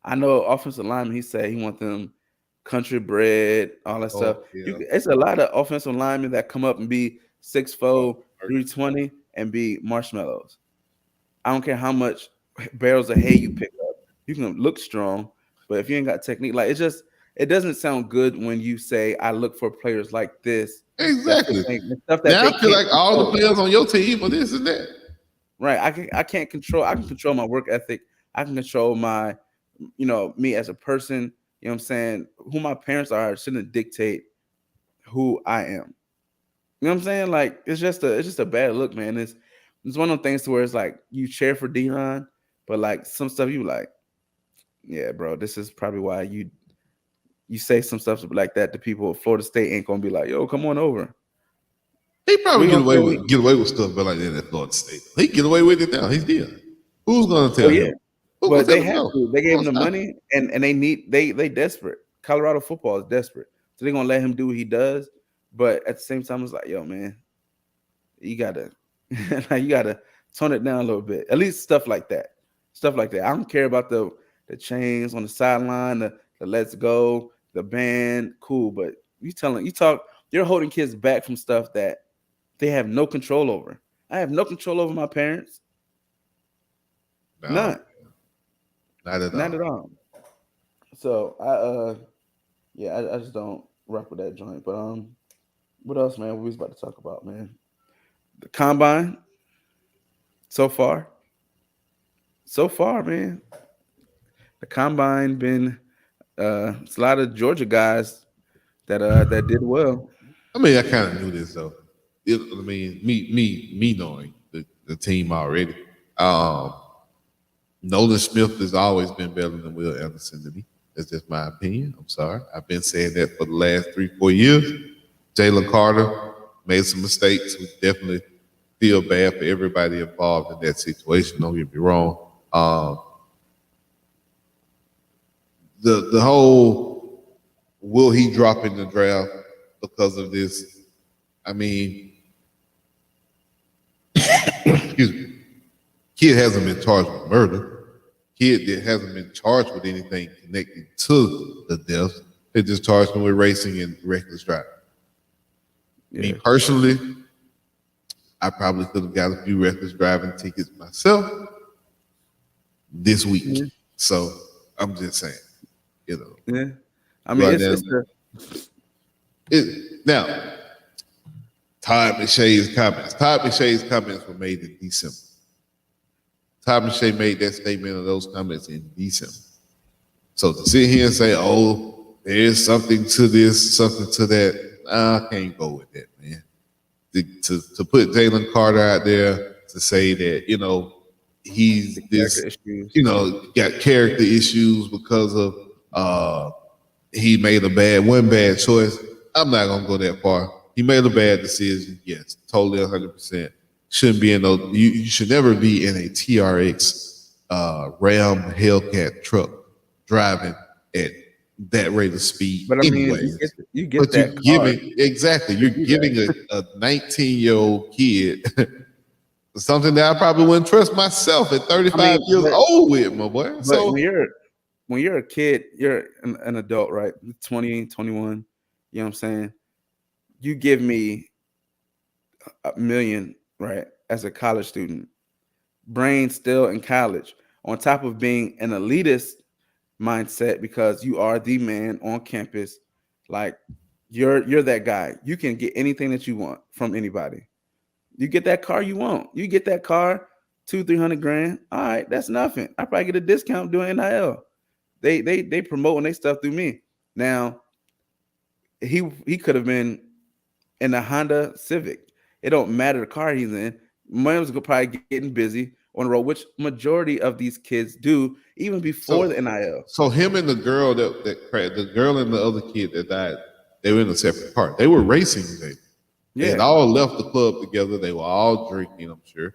I know offensive lineman. He said he want them country bred, all that stuff. yeah. It's a lot of offensive linemen that come up and be 6'4", 320, and be marshmallows. I don't care how much barrels of hay you pick up. You can look strong, but if you ain't got technique, like it doesn't sound good when you say I look for players like this. That's the Exactly. thing. The stuff that Now they I feel can't like all the control. players on your team are this and that. Right. I can't control. I can control my work ethic. I can control my, me as a person. You know what I'm saying? Who my parents are shouldn't dictate who I am. You know what I'm saying? Like it's just a bad look, man. It's one of those things to where it's like you cheer for Dion, but like some stuff you like, yeah, bro. This is probably why you say some stuff like that to people. Florida State ain't gonna be like, yo, come on over. He probably We gonna say we. get away with stuff like that at Florida State. He get away with it now. He's there. Who's gonna Oh tell yeah, him? Who gonna but tell they him have no? to. They Who gave him gonna the stop him? money, and they desperate. Colorado football is desperate, so they're gonna let him do what he does. But at the same time, it's like, yo, man, you gotta like, you gotta tone it down a little bit. At least stuff like that. Stuff like that. I don't care about the chains on the sideline, the let's go, the band, cool. But you're holding kids back from stuff that they have no control over. I have no control over my parents. No, None. not at Not all. at all. So yeah, I just don't rock with that joint. But what else, man? What we was about to talk about, man? The combine so far. So far, man. The combine been it's a lot of Georgia guys that did well. I mean, I kind of knew this though. I mean, me knowing the team already. Um, Nolan Smith has always been better than Will Anderson to me. That's just my opinion. I'm sorry. I've been saying that for the last 3-4 years. Jalen Carter made some mistakes. We definitely feel bad for everybody involved in that situation. Don't get me wrong. The whole will he drop in the draft because of this? I mean, excuse me. Kid hasn't been charged with murder. Kid that hasn't been charged with anything connected to the death. They just charged him with racing and reckless driving. Me Yeah. personally, I probably could have got a few reckless driving tickets myself this week. Yeah. So I'm just saying, you know, Yeah. I mean, right it's now. it's the Now, Todd McShay's comments. Todd McShay's comments were made in December. Todd McShay made that statement of those comments in December. So to sit here and say, "Oh, there's something to this, something to that," I can't go with that, man. To put Jalen Carter out there to say that he's character this, issues. got character issues because of he made one bad choice. I'm not gonna go that far. He made a bad decision. Yes, totally 100%. Shouldn't be in no. You should never be in a TRX Ram Hellcat truck driving at that rate of speed. But I mean, Anyways, you get but you're that car giving exactly. to You're do giving that. a 19-year-old kid something that I probably wouldn't trust myself at I 35 mean, years old with, my boy. but So when you're a kid, you're an adult, right? 20, 21. You know what I'm saying? You give me a million, right? As a college student, brain still in college, on top of being an elitist mindset because you are the man on campus. Like you're that guy. You can get anything that you want from anybody. You get that car you want. You get that car, 200-300 grand. All right, that's nothing. I probably get a discount doing NIL. They promoting their stuff through me. Now he could have been in a Honda Civic. It don't matter the car he's in. Man's probably getting busy on the road, which majority of these kids do, even before so the NIL. so him and the girl that crashed, the girl and the other kid that died, they were in a separate car. They were racing today. They had Yeah, all left the club together. They were all drinking, I'm sure,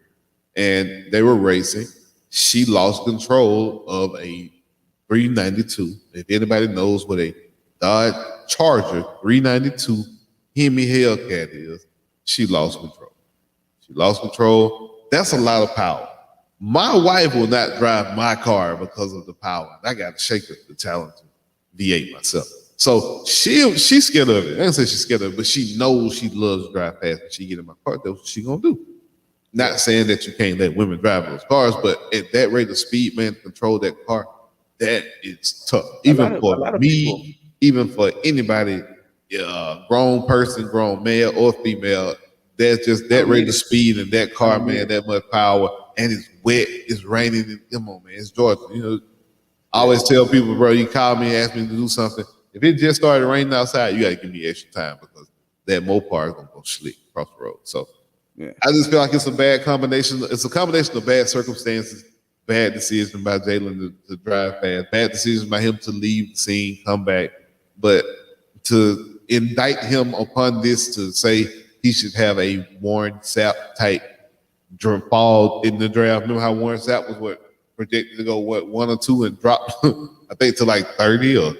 and they were racing. She lost control of a 392. If anybody knows what a Dodge Charger 392 Hemi Hellcat is, she lost control. She lost control. That's a lot of power. My wife will not drive my car because of the power. I got to shake the talented V8 myself. So she's scared of it. I didn't say she's scared of it, but she knows she loves to drive fast. When she get in my car, that's what she gonna do. Not saying that you can't let women drive those cars, but at that rate of speed, man, to control that car, that is tough. Even A for lot of people. me, even for anybody, grown person, grown male or female, there's just that Oh, rate yeah. of speed in that car, Oh, yeah. man, that much power, and it's wet, it's raining. Come on, man, it's Georgia. I always tell people, bro, you call me and ask me to do something. If it just started raining outside, you got to give me extra time because that Mopar is going to go slick across the road. So Yeah. I just feel like it's a bad combination. It's a combination of bad circumstances, bad decision by Jalen to drive fast, bad decision by him to leave the scene, come back. But to indict him upon this to say he should have a Warren Sapp type fall in the draft. Remember how Warren Sapp was projected to go 1 or 2 and drop I think to like 30 or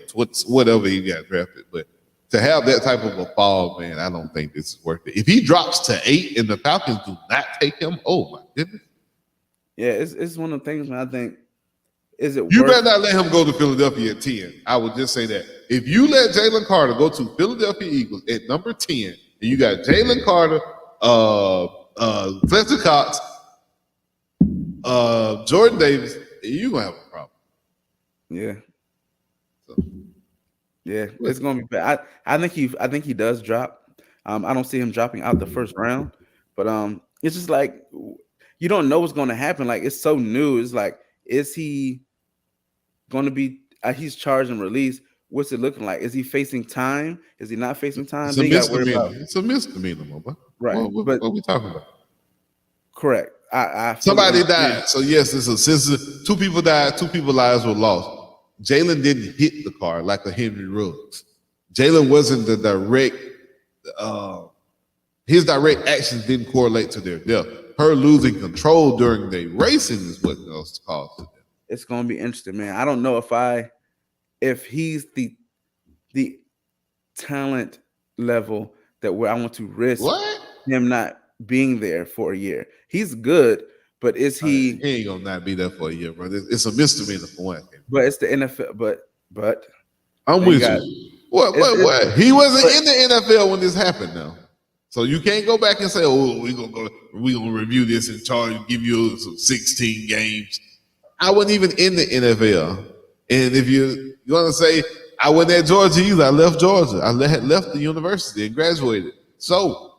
whatever he got drafted. But to have that type of a fall, man, I don't think this is worth it. If he drops to 8 and the Falcons do not take him, oh my goodness. Yeah, it's one of the things, man. I think is it You worth better not let him go to Philadelphia at 10. I would just say that. If you let Jalen Carter go to Philadelphia Eagles at number 10, and you got Jalen Carter, Fletcher Cox, Jordan Davis, you're gonna have a problem. Yeah. Yeah, it's gonna be bad. I think he does drop. I don't see him dropping out the first round, but it's just like you don't know what's gonna happen. Like it's so new. It's like, is he gonna be? He's charged and released. What's it looking like? Is he facing time? Is he not facing time? It's a misdemeanor. It's a misdemeanor, my right? What are we talking about? Correct. I Somebody died. So yes, since 2 people died, 2 people's lives were lost. Jalen didn't hit the car like a Henry Ruggs. Jalen wasn't the direct. His direct actions didn't correlate to their death. Her losing control during the racing is what else caused it. It's gonna be interesting, man. I don't know if he's the talent level that where I want to risk him not being there for a year. He's good, but is he? He ain't gonna not be there for a year, bro. It's a misdemeanor for one. But it's the NFL. But I'm with you. What? He wasn't in the NFL when this happened, now. So you can't go back and say, "Oh, we're gonna review this and give you some 16 games." I wasn't even in the NFL, and if you want to say I wasn't at Georgia either, I left Georgia. I had left the university and graduated. So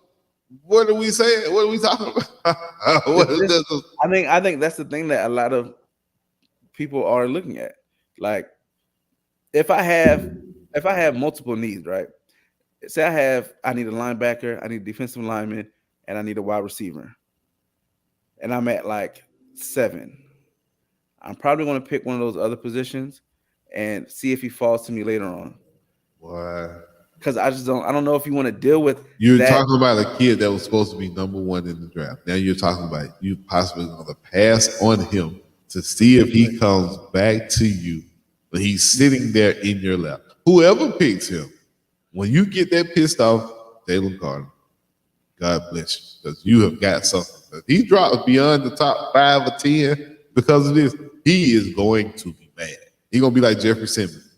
what are we saying? What are we talking about? I think that's the thing that a lot of people are looking at. Like, if I have multiple needs, right? Say I need a linebacker, I need a defensive lineman, and I need a wide receiver, and I'm at like 7. I'm probably going to pick one of those other positions and see if he falls to me later on. Why? Because I don't know if you want to deal with. You're talking about a kid that was supposed to be number 1 in the draft. Now you're talking about you possibly going to pass on him to see if he comes back to you, but he's sitting there in your lap. Whoever picks him, when you get that pissed off, Jalen Carter, God bless you, because you have got something. If he drops beyond the top 5 or 10 because of this, he is going to be mad. He's going to be like Jeffrey Simmons.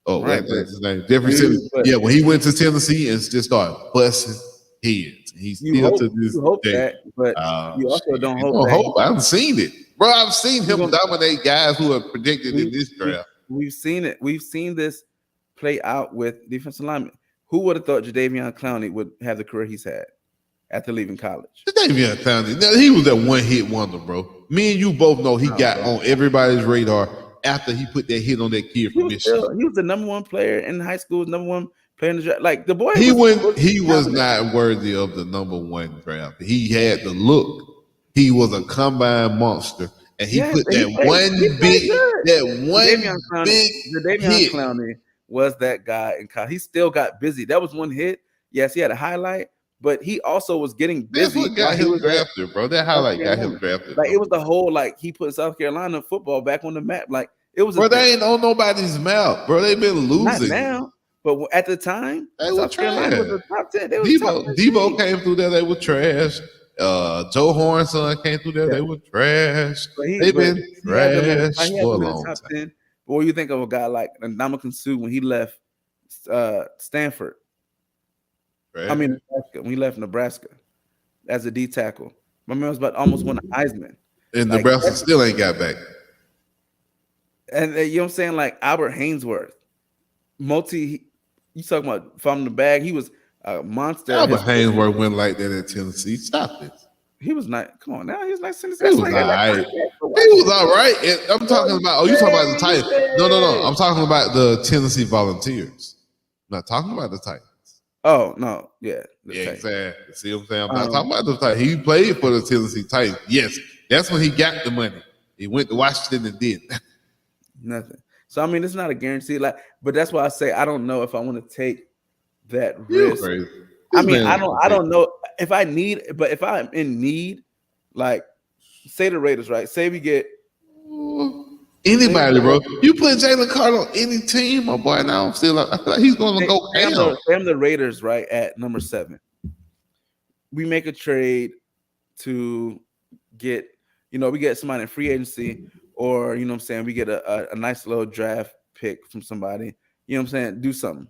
Oh, right, that's his name. Jeffrey Simmons. Yeah, when he went to Tennessee and just started busting heads. He's still to this day. But you also don't hope. I haven't seen it. Bro, I've seen him dominate guys who are predicted in this draft. We've seen it. We've seen this play out with defensive linemen. Who would have thought Jadeveon Clowney would have the career he's had after leaving college? Jadeveon Clowney, now, he was that one-hit wonder, bro. Me and you both know he got on everybody's radar after he put that hit on that kid from Michigan. He was the number 1 player in high school, number 1 player in the draft. Like the boy, he was not worthy of the number 1 draft. He had the look. He was a combine monster, and he put that Jadeveon Clowney was that guy in college. He still got busy. That was one hit. Yes, he had a highlight, but he also was getting busy. That's what got him drafted, bro. That highlight got him drafted. Like, it was the whole, like, he put South Carolina football back on the map. Like, it was. Bro, they ain't on nobody's map, bro. They've been losing. Not now, but at the time, South Carolina was the top 10. Debo came through there. They were trash. Joe Horn's son came through there. They were trash. They've been trash for a long time. But what do you think of a guy like Ndamukong Suh when he left Stanford? Right. I mean, Nebraska, when he left Nebraska as a D tackle. My man was about to almost win a Heisman. And Like, Nebraska still ain't got back. and you know what I'm saying? Like Albert Hainsworth, you talking about from the bag? He was a monster. Albert Hainsworth went like that at Tennessee. Stop it. He was not. Come on now, he was like Tennessee. He was all right. He was all right. I'm talking about. Oh, you talking about the Titans? No. I'm talking about the Tennessee Volunteers. I'm not talking about the Titans. Oh no, yeah, exactly. See what I'm saying? I'm not talking about the Titans. He played for the Tennessee Titans. Yes, that's when he got the money. He went to Washington and did nothing. So I mean, it's not a guarantee. Like, but that's why I say I don't know if I want to take that risk. I mean, I don't know if I need, but if I'm in need, like, say the Raiders, right? Say we get anybody, bro. You put Jalen Carter on any team, my boy. Now I feel like he's going to go down. Say the Raiders, right, at number 7. We make a trade to get, we get somebody in free agency, or you know what I'm saying, we get a nice little draft pick from somebody. You know what I'm saying? Do something.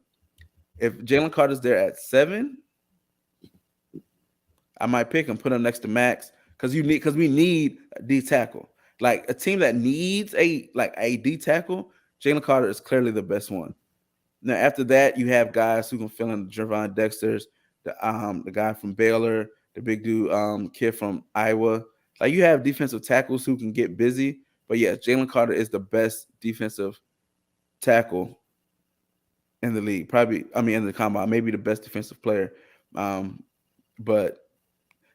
If Jalen Carter's there at 7, I might pick him, put him next to Max, because we need a D tackle. Like a team that needs a D tackle, Jalen Carter is clearly the best one. Now after that, you have guys who can fill in the Javon Dexters, the guy from Baylor, the big dude, kid from Iowa. Like you have defensive tackles who can get busy, but yeah, Jalen Carter is the best defensive tackle in the league. Probably, in the combine, maybe the best defensive player. But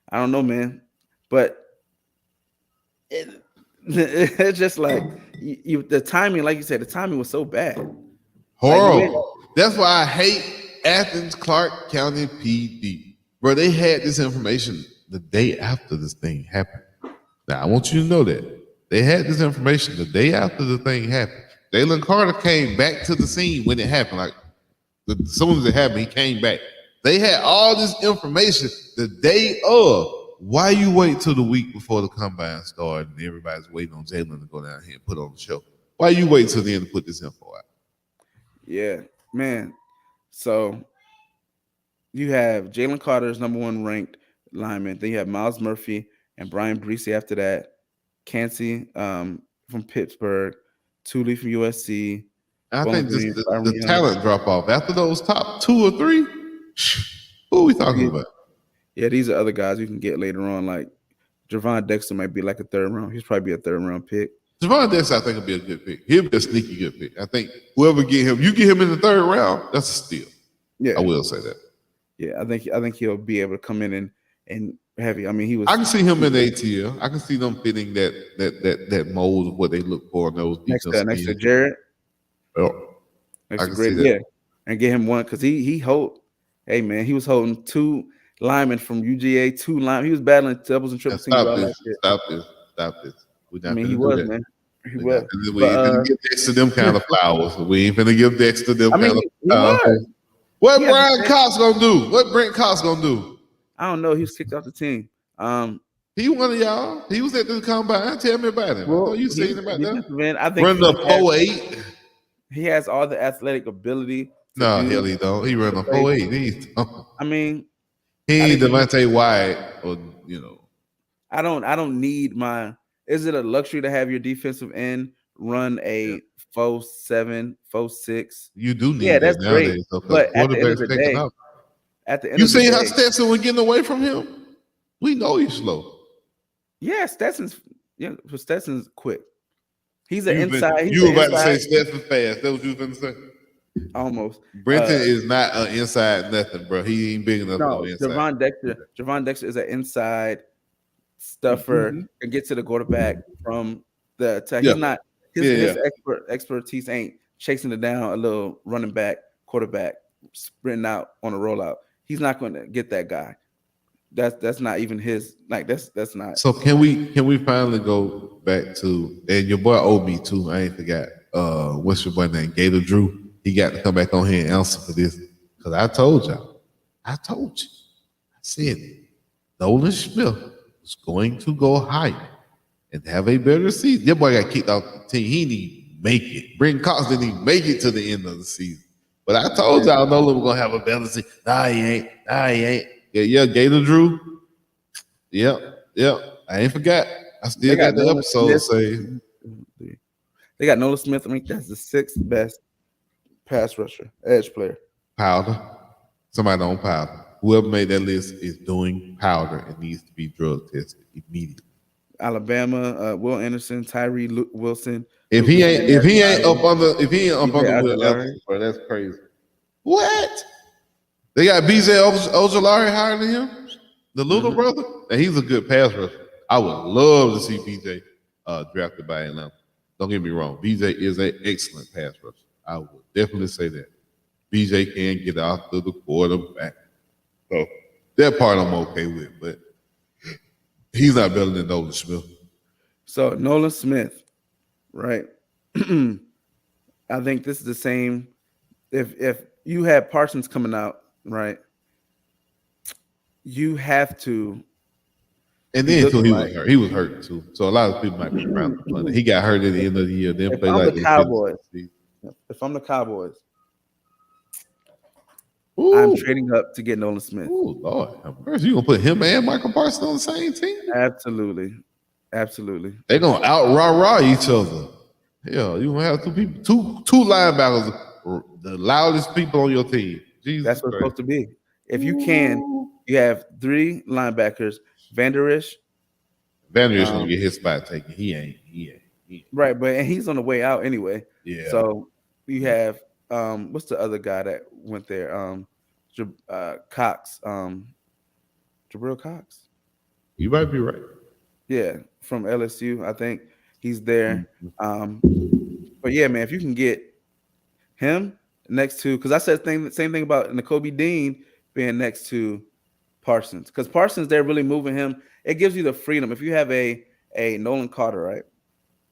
I don't know, man. But it's just like the timing, like you said, the timing was so bad. Horrible. That's why I hate Athens Clarke County PD. Bro, they had this information the day after this thing happened. Now, I want you to know that. They had this information the day after the thing happened. Jalen Carter came back to the scene when it happened. Like, as soon as it happened, he came back. They had all this information the day of. Why you wait till the week before the combine started and everybody's waiting on Jalen to go down here and put on the show? Why you wait till then to put this info out? Yeah, man. So you have Jalen Carter's number 1 ranked lineman. Then you have Miles Murphy and Brian Breesy after that. Cansey from Pittsburgh. Tooley from USC. I think just the talent drop off. After those top 2 or 3, who are we talking about? Yeah, these are other guys you can get later on. Like Javon Dexter might be like a 3rd round. He's probably a 3rd round pick. Javon Dexter, I think, will be a good pick. He'll be a sneaky good pick. I think whoever get him, you get him in the 3rd round, that's a steal. Yeah, I will say that. Yeah, I think he'll be able to come in and heavy. I mean, he was. I can see him in the ATL. I can see them fitting that mold of what they look for in those next to Jared. Oh, next to Greg, yeah, and get him one because he hold. Hey man, he was holding 2 linemen from UGA, 2 linemen. He was battling doubles and triples. Stop this. He was, man. He was. We ain't finna give Dexter them kind of flowers. We ain't finna give Dexter them kind of flowers. What Brian Cox gonna do? What Brent Cox gonna do? I don't know. He was kicked off the team. He one of y'all. He was at the combine. Tell me about him. Well, you seen him out there? Man, I think running a 4.8. He has all the athletic ability. No, hell he don't. He run a 4.8. I mean, he ain't Devontae Wyatt, or I don't need my. Is it a luxury to have your defensive end run a 4.7, 4.6? You do need that that's nowadays, great. But at the end of the day, you see how Stetson was getting away from him? We know he's slow. Yeah, Stetson's quick. He's an inside. You were about to say Stetson fast. That what you was going to say? Almost. Brenton is not an inside nothing, bro. He ain't big enough for inside. Javon Dexter is an inside stuffer and get to the quarterback from the attack. He's not his expertise ain't chasing it down a little running back quarterback sprinting out on a rollout. He's not going to get that guy. That's not even his. Like that's not. So can we finally go back to, and your boy owed me too. I ain't forgot. What's your boy name? Gator Drew. He got to come back on here and answer for this because I told y'all. I said Nolan Smith is going to go higher and have a better season. Your boy got kicked off the team. He didn't even make it. Brenton Cox didn't even make it to the end of the season. But I told y'all Nolan was gonna have a better season. Nah, he ain't. Yeah, Gator Drew. Yep. Yeah, I ain't forgot. I still They got got the Nolan episode Smith. saved. They got Nolan Smith. I think that's the sixth best pass rusher, edge player. Powder. Somebody on powder. Whoever made that list is doing powder and needs to be drug tested immediately. Alabama, Will Anderson, Wilson. If he Lucas ain't Van Ness, up DJ under Will Ojulari. Anderson, bro, that's crazy. What? They got BJ Ojulari higher than him, the little brother, and he's a good pass rusher. I would love to see BJ drafted by Atlanta. Don't get me wrong, BJ is an excellent pass rusher. I would definitely say that. BJ can get out to the quarterback, so that part I'm okay with, but he's not better than Nolan Smith. So Nolan Smith, right? I think this is the same. If you had Parsons coming out, right, you have to. And then too, he was hurt. He was hurt too. So a lot of people might be around the money. He got hurt at the end of the year. Then play like the Cowboys. If I'm the Cowboys, I'm trading up to get Nolan Smith. Oh Lord, you gonna put him and Michael Parsons on the same team? Absolutely. They're gonna out rah each other. Hell, you gonna have two people, two linebackers, the loudest people on your team. Jesus, that's what it's supposed to be. If you can, you have three linebackers. Vanderich gonna get his spot taken. He ain't. Right, but and he's on the way out anyway. Yeah. So you have what's the other guy that went there? Cox. Jabril Cox. You might be right. Yeah, from LSU, I think he's there. But yeah, man, if you can get him next to, because I said the same thing about Nakobe Dean being next to Parsons, because Parsons, they're really moving him. It gives you the freedom. If you have a Nolan Carter, right?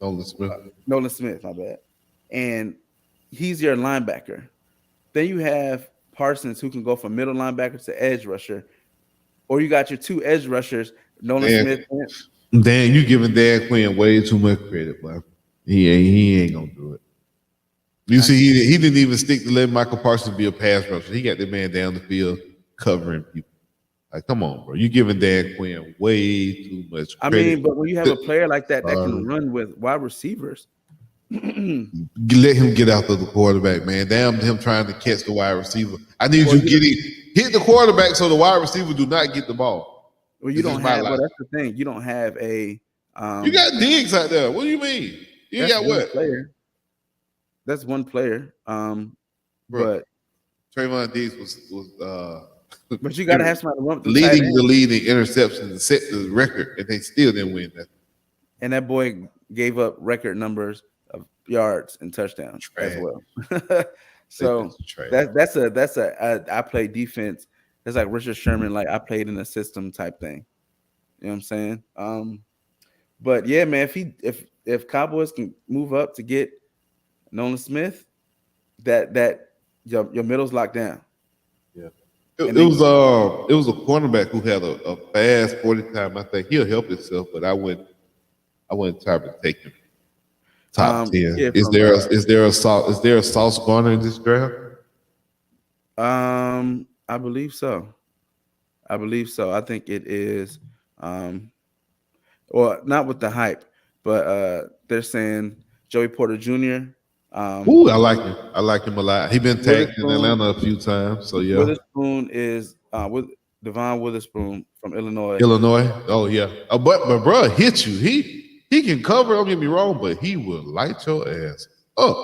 Nolan Smith, my bad. And he's your linebacker. Then you have Parsons, who can go from middle linebacker to edge rusher. Or you got your two edge rushers, Nolan Smith. Dan, you giving Dan Quinn way too much credit, bro. He ain't gonna do it. You see, he didn't even stick to letting Michael Parsons be a pass rusher. He got the man down the field covering people. Like, come on, bro. You giving Dan Quinn way too much credit. I mean, but when you have a player like that can run with wide receivers, let him get out to the quarterback, man. Damn him trying to catch the wide receiver. I need you hit the quarterback so the wide receiver do not get the ball. Well, you don't have. Well, that's the thing. You don't have a. You got Diggs out there. What do you mean? You got what? Player. That's one player. But Trayvon Diggs was. But you got to have somebody to run leading the lead in interceptions and set the record, and they still didn't win that. And that boy gave up record numbers of yards and touchdowns as well. So that's a I play defense. That's like Richard Sherman, like I played in a system type thing. You know what I'm saying? But yeah, man, if Cowboys can move up to get Nolan Smith, that your middle's locked down. Yeah. It was a cornerback who had a fast 40 time. I think he'll help himself, but I wouldn't try to take him top 10. Yeah, is there a Sauce Gardner in this draft? I believe so. I think it is. Well, not with the hype, but they're saying Joey Porter Jr. I like him a lot. He's been tagged in Atlanta a few times. So yeah. Witherspoon is with Devon Witherspoon from Illinois. Oh yeah. But bro, hit you. He can cover. Don't get me wrong, but he will light your ass up.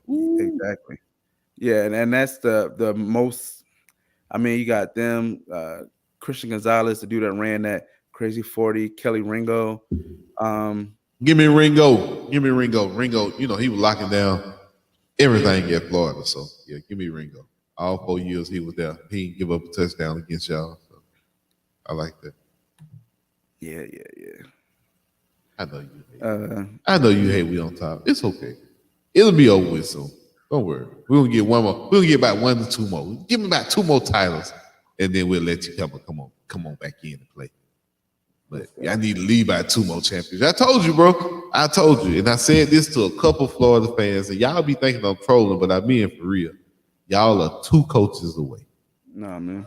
Exactly. Yeah, and that's the most. I mean, you got them, Christian Gonzalez, the dude that ran that crazy 40, Kelly Ringo. Give me Ringo. Ringo, you know, he was locking down everything at Florida. So yeah, give me Ringo. All 4 years he was there. He didn't give up a touchdown against y'all. So I like that. Yeah. I know you hate. I know you hate we on top. It's okay. It'll be over with soon. Don't worry. We're gonna get one more. We're gonna get about 1 to 2 more. Give me about 2 more titles, and then we'll let you come on back in and play. But I need to leave by 2 more champions. I told you, bro. I told you. And I said this to a couple Florida fans, and y'all be thinking I'm trolling, but I'm being for real. Y'all are 2 coaches away. Nah, man.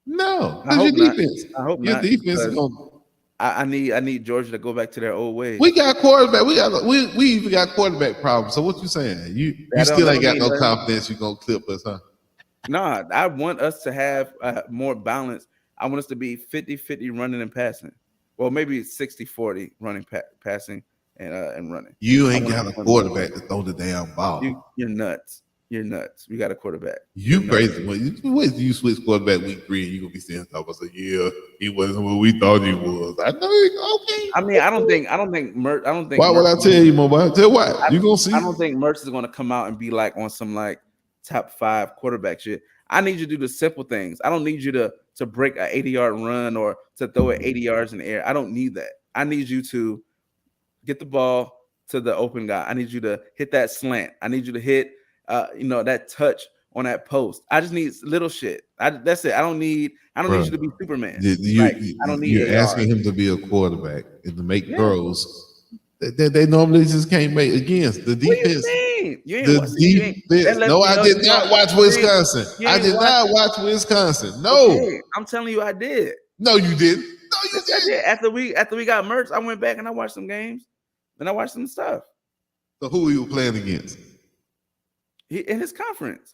No, I because your hope not. defense, I hope your not defense is because going. I need Georgia to go back to their old We ways. got quarterback. We even got quarterback problems. So what you saying? You That don't still that ain't don't got mean no nothing. confidence you gonna clip us, huh? Nah, I want us to have more balance. I want us to be 50-50 running and passing. Well, maybe 60-40 running, passing, and running. You I ain't want us got to a run more. quarterback to throw the damn ball. You're nuts. You're nuts. We got a quarterback. You're You nuts. crazy. When you switch quarterback week 3 and you gonna be saying stuff? I said, yeah, he wasn't what we thought he was. I know. Okay. I mean, I don't think Why would Mertz I is tell gonna, you, Mobile? Tell what? I, You gonna see? I don't think Mertz is gonna come out and be like on some like top 5 quarterback shit. I need you to do the simple things. I don't need you to break an 80-yard run or to throw it 80 yards in the air. I don't need that. I need you to get the ball to the open guy. I need you to hit that slant. I need you to hit that touch on that post. I just need little shit. That's it. I don't need Bro, you to be Superman. Like I don't need you're AR. asking him to be a quarterback and to make Yeah. throws that they normally just can't make against the What do you defense. mean? You ain't The watching. You ain't. That defense. lets No, me I know did you not don't. watch You ain't. Wisconsin. You I ain't did not watching. watch Wisconsin. No, Okay, I'm telling you, I did. no, you didn't. No, you Yes, I didn't. did. After we got merged, I went back and I watched some games. And I watched some stuff. So who are you playing against? In his conference.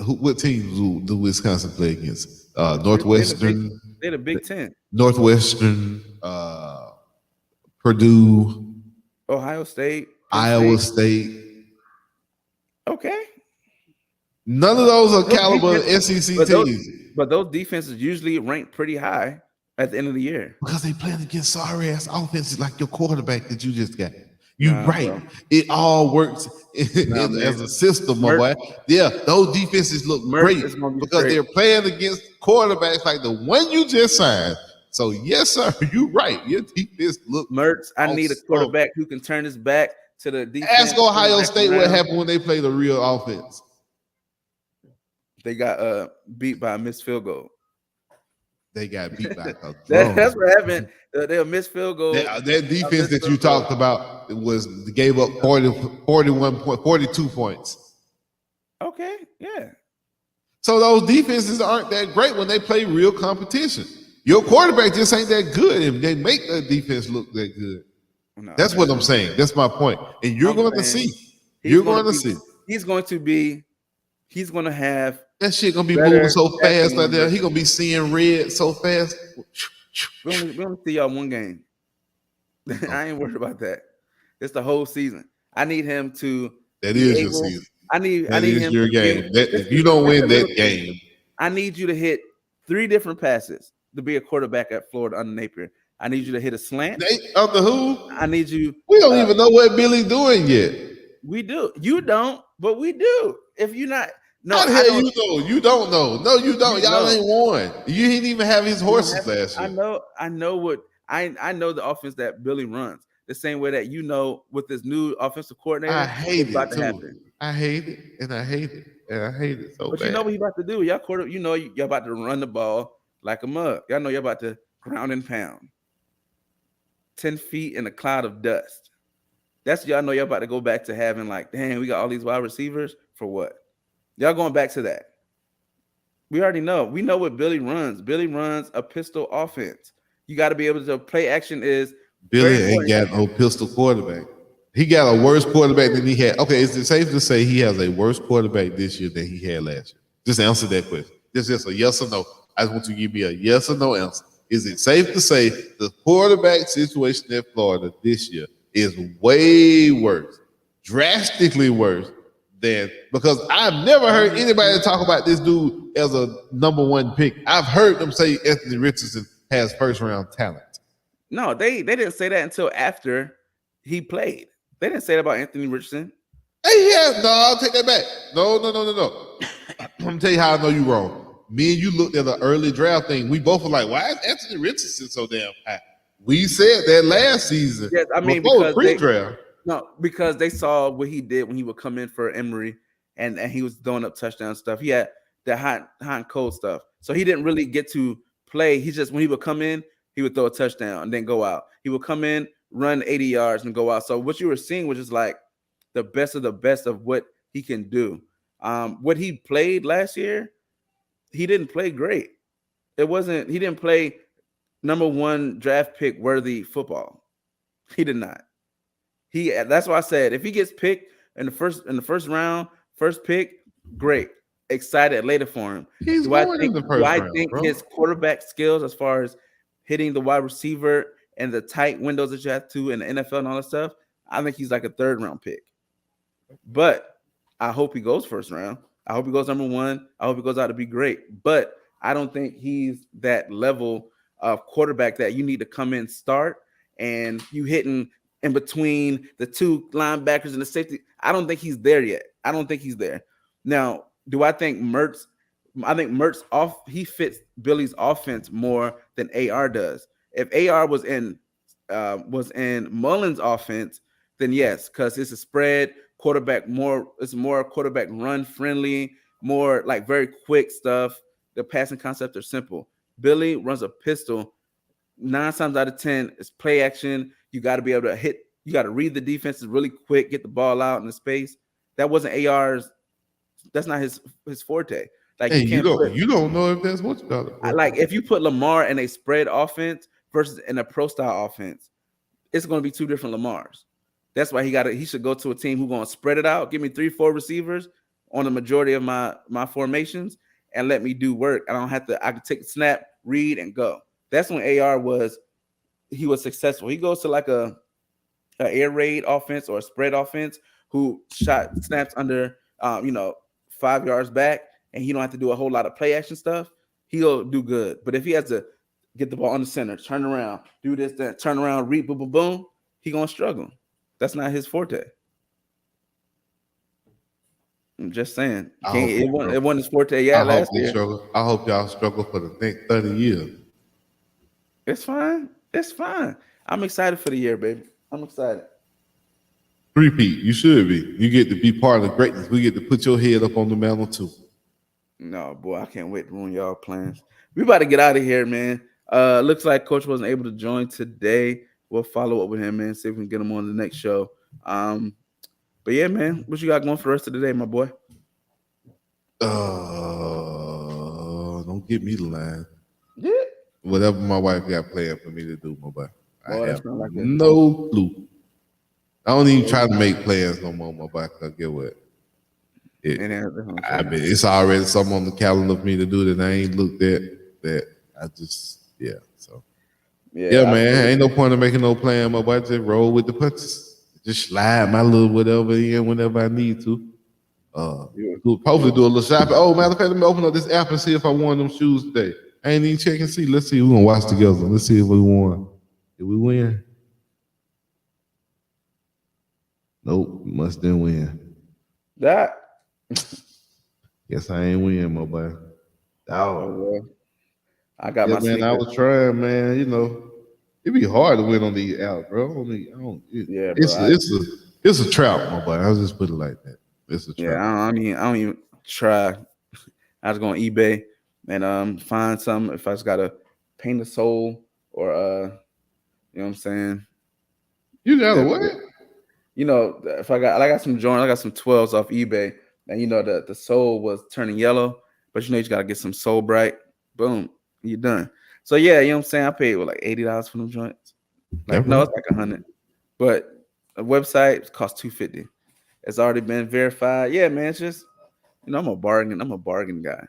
What teams do Wisconsin play against? They're the big. Northwestern, They're the Big Ten. Northwestern, Purdue, Ohio State, Penn Iowa State. State. Okay. None of those are Those caliber defenses, SEC but those teams but those defenses usually rank pretty high at the end of the year. because they playing against sorry ass offenses like your quarterback that you just got. You Nah, right. bro. It all works Nah, as man. a system, my Mertz, boy. Yeah, those defenses look Mertz great is gonna be because straight. they're playing against quarterbacks like the one you just signed. So yes, sir, you right. Your defense look Mertz, I need a awesome. quarterback who can turn his back to the defense. Ask Turn it Ohio back State what around. happened when they played a real offense. They got beat by a missed field goal. They got beat by a That's drum. what happened. They'll miss field goal. That defense that you talked about gave up 42 points. Okay, yeah. So those defenses aren't that great when they play real competition. Your quarterback just ain't that good, and they make that defense look that good. No, That's what I'm saying. That's my point. And you're I'm going to saying see. You're going to be. see. He's going to be. He's going to have That shit gonna be moving better so fast passing out there. numbers. He gonna be seeing red so fast. We only see y'all one game. I ain't worried about that. It's the whole season. I need him to That be is your able. season. I need That is him your to be able. game. That if Listen, you don't listen, win little that thing. game, I need you to hit 3 different passes to be a quarterback at Florida under Napier. I need you to hit a slant. they of the who? I need you. We don't even know what Billy doing yet. We do. You don't, but we do. If you're not, no, How the I hell don't. you know? You don't know. No, you don't. You Y'all know. ain't won. You didn't even have his You don't horses have. last I year. know. I know what. I know the offense that Billy runs. The same way that with this new offensive coordinator, I hate it's about it to too. happen. I hate it, and I hate it, and I hate it so But you bad. know what he about to do? Y'all y'all about to run the ball like a mug. Y'all know y'all about to ground and pound. 10 feet in a cloud of dust. That's y'all know y'all about to go back to having like, damn, we got all these wide receivers for what? Y'all going back to that. We already know. We know what Billy runs. Billy runs a pistol offense. You got to be able to play action is very Billy ain't important. got no pistol quarterback. He got a worse quarterback than he had. Okay, is it safe to say he has a worse quarterback this year than he had last year? Just answer that question. Just a yes or no. I just want you to give me a yes or no answer. Is it safe to say the quarterback situation at Florida this year is way worse, drastically worse than because I've never heard anybody talk about this dude as a number 1 pick. I've heard them say Anthony Richardson has first round talent. No, they didn't say that until after he played. They didn't say that about Anthony Richardson. Hey, yeah, no, I'll take that back. No. I'm gonna tell you how I know you wrong. Me and you looked at the early draft thing. We both were like, why is Anthony Richardson so damn high? We said that last season. Yes, I mean before because pre-draft. because they saw what he did when he would come in for Emory and he was throwing up touchdown stuff. He had the hot and cold stuff. So he didn't really get to play. He just when he would come in, he would throw a touchdown and then go out. He would come in, run 80 yards and go out. So what you were seeing was just like the best of what he can do. What he played last year, he didn't play great. It wasn't. He didn't play number one draft pick worthy football. He did not. He. That's why I said if he gets picked in the first round, first pick, great. Excited later for him. He's going in the Do first I round, think bro. his quarterback skills as far as hitting the wide receiver and the tight windows that you have to in the NFL and all that stuff, I think he's like a third round pick. But I hope he goes first round. I hope he goes number one. I hope he goes out to be great. But I don't think he's that level of quarterback that you need to come in, start, and you hitting in between the two linebackers and the safety. I don't think he's there yet. I don't think he's there. Now, do I think Mertz? I think Mertz he fits Billy's offense more than AR does. If AR was in Mullins' offense, then yes, because it's a spread quarterback more. It's more quarterback run friendly, more like very quick stuff. The passing concepts are simple. Billy runs a pistol. 9 times out of 10, it's play action. You got to be able to hit. You got to read the defenses really quick, get the ball out in the space. That wasn't AR's. That's not his forte. Like Hey, you can't put you don't know if that's what you got it for. like if you put Lamar in a spread offense versus in a pro style offense, it's going to be two different Lamars. That's why he should go to a team who's going to spread it out, give me 3-4 receivers on the majority of my formations, and let me do work. I don't have to. I can take a snap, read, and go. That's when AR was successful. He goes to like a air raid offense or a spread offense who shot snaps under 5 yards back, and he don't have to do a whole lot of play action stuff. He'll do good. But if he has to get the ball on the center, turn around, do this, then turn around, read, boom, boom, boom, he gonna struggle. That's not his forte. I'm just saying. It wasn't his forte yet last year. Struggle. I hope y'all struggle for the next 30 years. It's fine. It's fine. I'm excited for the year, baby. I'm excited. Repeat, you should be. You get to be part of the greatness. We get to put your head up on the mantle too. No, boy, I can't wait to ruin y'all plans. We about to get out of here, man. Looks like Coach wasn't able to join today. We'll follow up with him, man. See if we can get him on the next show. But yeah, man, what you got going for the rest of the day, my boy? Don't get me the line. Yeah. Whatever my wife got planned for me to do, my boy. I have like no clue. I don't even try to make plans no more, my boy. Cause get what? I mean, it's already something on the calendar for me to do that I ain't looked at. That I just So yeah, man. Ain't no point in making no plan, my boy. Just roll with the punches. Just slide my little whatever in whenever I need to. Hopefully do a little shopping. Oh, matter of fact, let me open up this app and see if I won them shoes today. I ain't even check and see. Let's see. We're gonna watch together. Let's see if we won. Did we win? Nope, must didn't win. That. Guess I ain't win, my boy. Oh, I got my man. I was trying, man. It'd be hard to win on these apps, bro. It's a trap, my boy. I'll just put it like that. It's a trap. Yeah, I don't even try. I just go on eBay and find some. If I just gotta paint a soul or you know what I'm saying. You got a what? If I got some joints, I got some 12s off eBay, and the sole was turning yellow, but you just gotta get some Soul Bright. Boom, you're done. So yeah, you know what I'm saying. I paid like $80 for them joints. No, it's like $100, but a website costs $250. It's already been verified. Yeah, man. It's just I'm a bargain guy.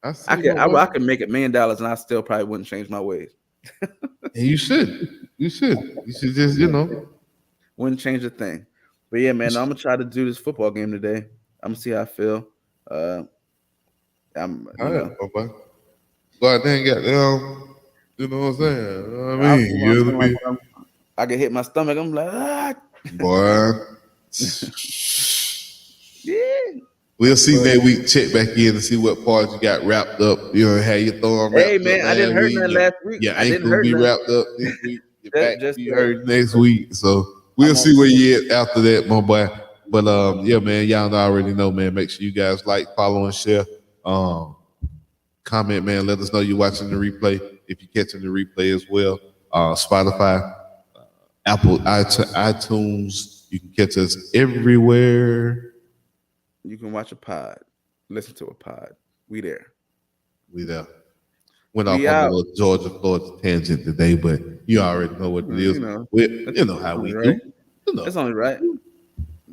I could make $1 million and I still probably wouldn't change my ways. You should. You should just wouldn't change a thing. But yeah, man, I'm gonna try to do this football game today. I'm gonna see how I feel. Go out there and get them. You know what I'm saying? I mean, I can hit my stomach. I'm like, boy. Yeah. We'll see next week. Check back in and see what parts you got wrapped up. How you throw them wrapped up. Hey, man, I didn't hurt nothing last week. Yeah, ankle will be wrapped up this week. Your back just be hurt next week. So we'll see where you at after that, my boy. But yeah, man, y'all already know, man. Make sure you guys like, follow, and share. Comment, man. Let us know you're watching the replay. If you're catching the replay as well, Spotify, Apple, iTunes. You can catch us everywhere. You can watch a pod, listen to a pod. We there. went off We on a out. little Georgia Florida tangent today, but you already know what it is. You know, You know how we right. do. You know. That's only right.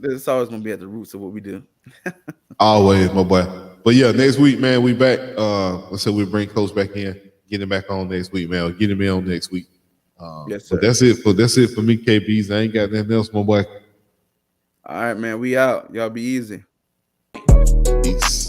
It's always gonna be at the roots of what we do. Always, my boy. But yeah, next week, man, we back. Let's say we bring Coach back in, get him back on next week, man. Or get him in on next week. Yes, But sir. that's it for me, KBs. I ain't got nothing else, my boy. All right, man. We out. Y'all be easy. Peace.